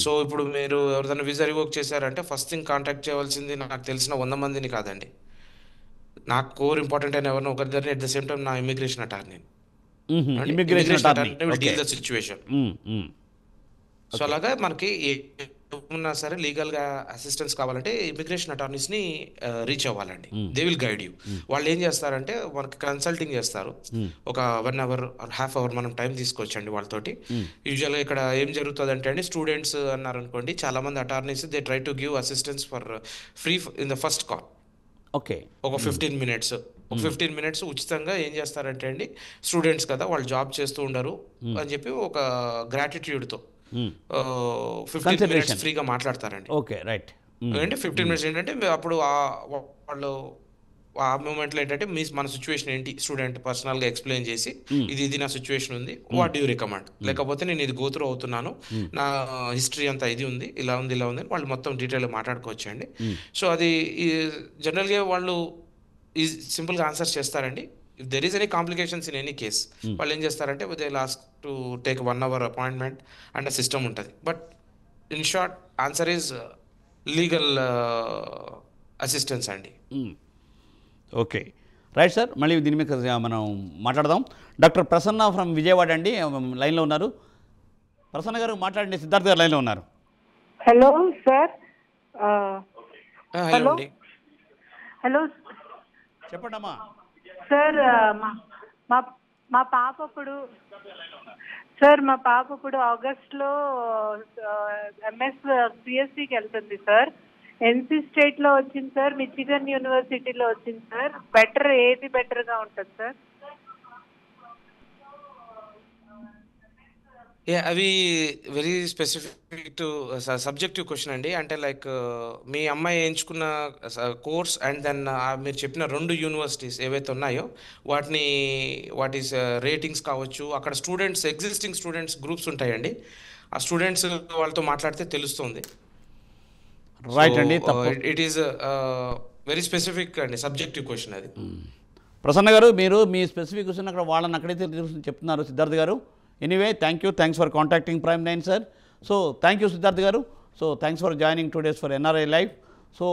So ఇప్పుడు మీరు ఎవరిదైనా వీసా రివోక్ చేశారంటే ఫస్ట్ థింగ్ కాంటాక్ట్ చేయవలసింది నాకు తెలిసిన 100 మందిని కాదండి, నాకు కోర్ ఇంపార్టెంట్ అయిన ఎవరినో ఒకరిద్దరిని, అట్ ద సేమ్ టైం నా ఇమిగ్రేషన్ అటార్నీ. సిచ్యువేషన్. సో అలాగా మనకి ఏమన్నా సరే లీగల్గా అసిస్టెన్స్ కావాలంటే ఇమిగ్రేషన్ అటార్నీస్ని రీచ్ అవ్వాలండి. They will guide you. వాళ్ళు ఏం చేస్తారంటే మనకి కన్సల్టింగ్ చేస్తారు, ఒక 1 hour or ½ hour మనం టైం తీసుకోవచ్చండి వాళ్ళతోటి. యూజువల్గా ఇక్కడ ఏం జరుగుతుంది అంటే అండి, స్టూడెంట్స్ అన్నారనుకోండి, చాలా మంది attorneys they try to give assistance for free in the first call. Okay. ఒక 15 minutes ఉచితంగా ఏం చేస్తారంటే అండి, స్టూడెంట్స్ కదా వాళ్ళు జాబ్ చేస్తూ ఉండరు అని చెప్పి ఒక గ్రాటిట్యూడ్తో 15 minutes ఫ్రీగా మాట్లాడతారండి. Okay, right. అంటే 15 minutes ఏంటంటే అప్పుడు వాళ్ళు ఆ మూమెంట్లో ఏంటంటే మన సిచ్యువేషన్ ఏంటి స్టూడెంట్ పర్సనల్గా ఎక్స్ప్లెయిన్ చేసి ఇది నా సిచ్యువేషన్ ఉంది, వాట్ డూ యూ రికమెండ్, లేకపోతే నేను ఇది గోత్రూ అవుతున్నాను, నా హిస్టరీ అంతా ఇది ఉంది, ఇలా ఉంది అని వాళ్ళు మొత్తం డీటెయిల్గా మాట్లాడుకోవచ్చండి. సో అది జనరల్గా వాళ్ళు ఈ సింపుల్గా ఆన్సర్ చేస్తారండి. If there is any complications in any case వాళ్ళు ఏం చేస్తారంటే they last to take 1 hour appointment and system ఉంటుంది. But in short answer is legal assistance అండి. ఓకే. రైట్ సార్, మళ్ళీ దీని మీద మనం మాట్లాడదాం. డాక్టర్ ప్రసన్న ఫ్రమ్ విజయవాడ అండి లైన్లో ఉన్నారు. ప్రసన్న గారు మాట్లాడండి. సిద్ధార్థ్ గారు లైన్లో ఉన్నారు. Hello sir. హలో అండి. హలో చెప్పండి అమ్మా. సార్, మా పాప ఇప్పుడు ఆగస్ట్లో ఎంఎస్ సిఎస్సికి వెళ్తుంది సార్. ఎన్సీ స్టేట్లో వచ్చింది సార్, మిచిగన్ యూనివర్సిటీలో వచ్చింది సార్. ఏది బెటర్గా ఉంటుంది సార్? అవి very specific to subjective question అండి. అంటే లైక్ మీ అమ్మాయి ఎంచుకున్న కోర్స్ అండ్ దెన్ మీరు చెప్పిన 2 యూనివర్సిటీస్ ఏవైతే ఉన్నాయో వాటి రేటింగ్స్ కావచ్చు, అక్కడ స్టూడెంట్స్ ఎగ్జిస్టింగ్ స్టూడెంట్స్ గ్రూప్స్ ఉంటాయండి. ఆ స్టూడెంట్స్ వాళ్ళతో మాట్లాడితే తెలుస్తుంది. రైట్ అండి. ఇట్ ఈస్ వెరీ స్పెసిఫిక్ అండి, సబ్జెక్టివ్ క్వశ్చన్ అది. ప్రసన్న గారు, మీరు మీ స్పెసిఫిక్ క్వశ్చన్ అక్కడ వాళ్ళని అక్కడైతే చెప్తున్నారు Siddharth garu. Anyway, thanks for contacting Prime 9 sir. So thank you Siddharth garu. So thanks for joining 2 days for NRI live. So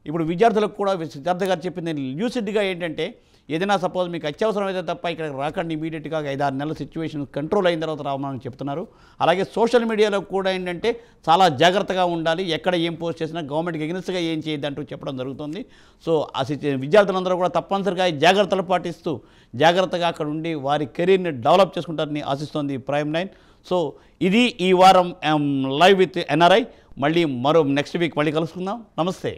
ఇప్పుడు విద్యార్థులకు కూడా సిద్ధార్థ్ గారు చెప్పింది ల్యూసిడ్గా ఏంటంటే, ఏదైనా సపోజ్ మీకు అత్యవసరం అయితే తప్ప ఇక్కడ రాకండి, ఇమీడియట్గా 5-6 నెలల సిచ్యువేషన్ కంట్రోల్ అయిన తర్వాత రావమని చెప్తున్నారు. అలాగే సోషల్ మీడియాలో కూడా ఏంటంటే చాలా జాగ్రత్తగా ఉండాలి. ఎక్కడ ఏం పోస్ట్ చేసినా గవర్నమెంట్కి ఎగ్నెస్ట్గా ఏం చేయొద్దంటూ చెప్పడం జరుగుతుంది. సో ఆ విద్యార్థులందరూ కూడా తప్పనిసరిగా జాగ్రత్తలు పాటిస్తూ జాగ్రత్తగా అక్కడ ఉండి వారి కెరీర్ని డెవలప్ చేసుకుంటారని ఆశిస్తోంది ప్రైమ్ 9. సో ఇది ఈ వారం లైవ్ విత్ ఎన్ఆర్ఐ. మళ్ళీ నెక్స్ట్ వీక్ మళ్ళీ కలుసుకుందాం. నమస్తే.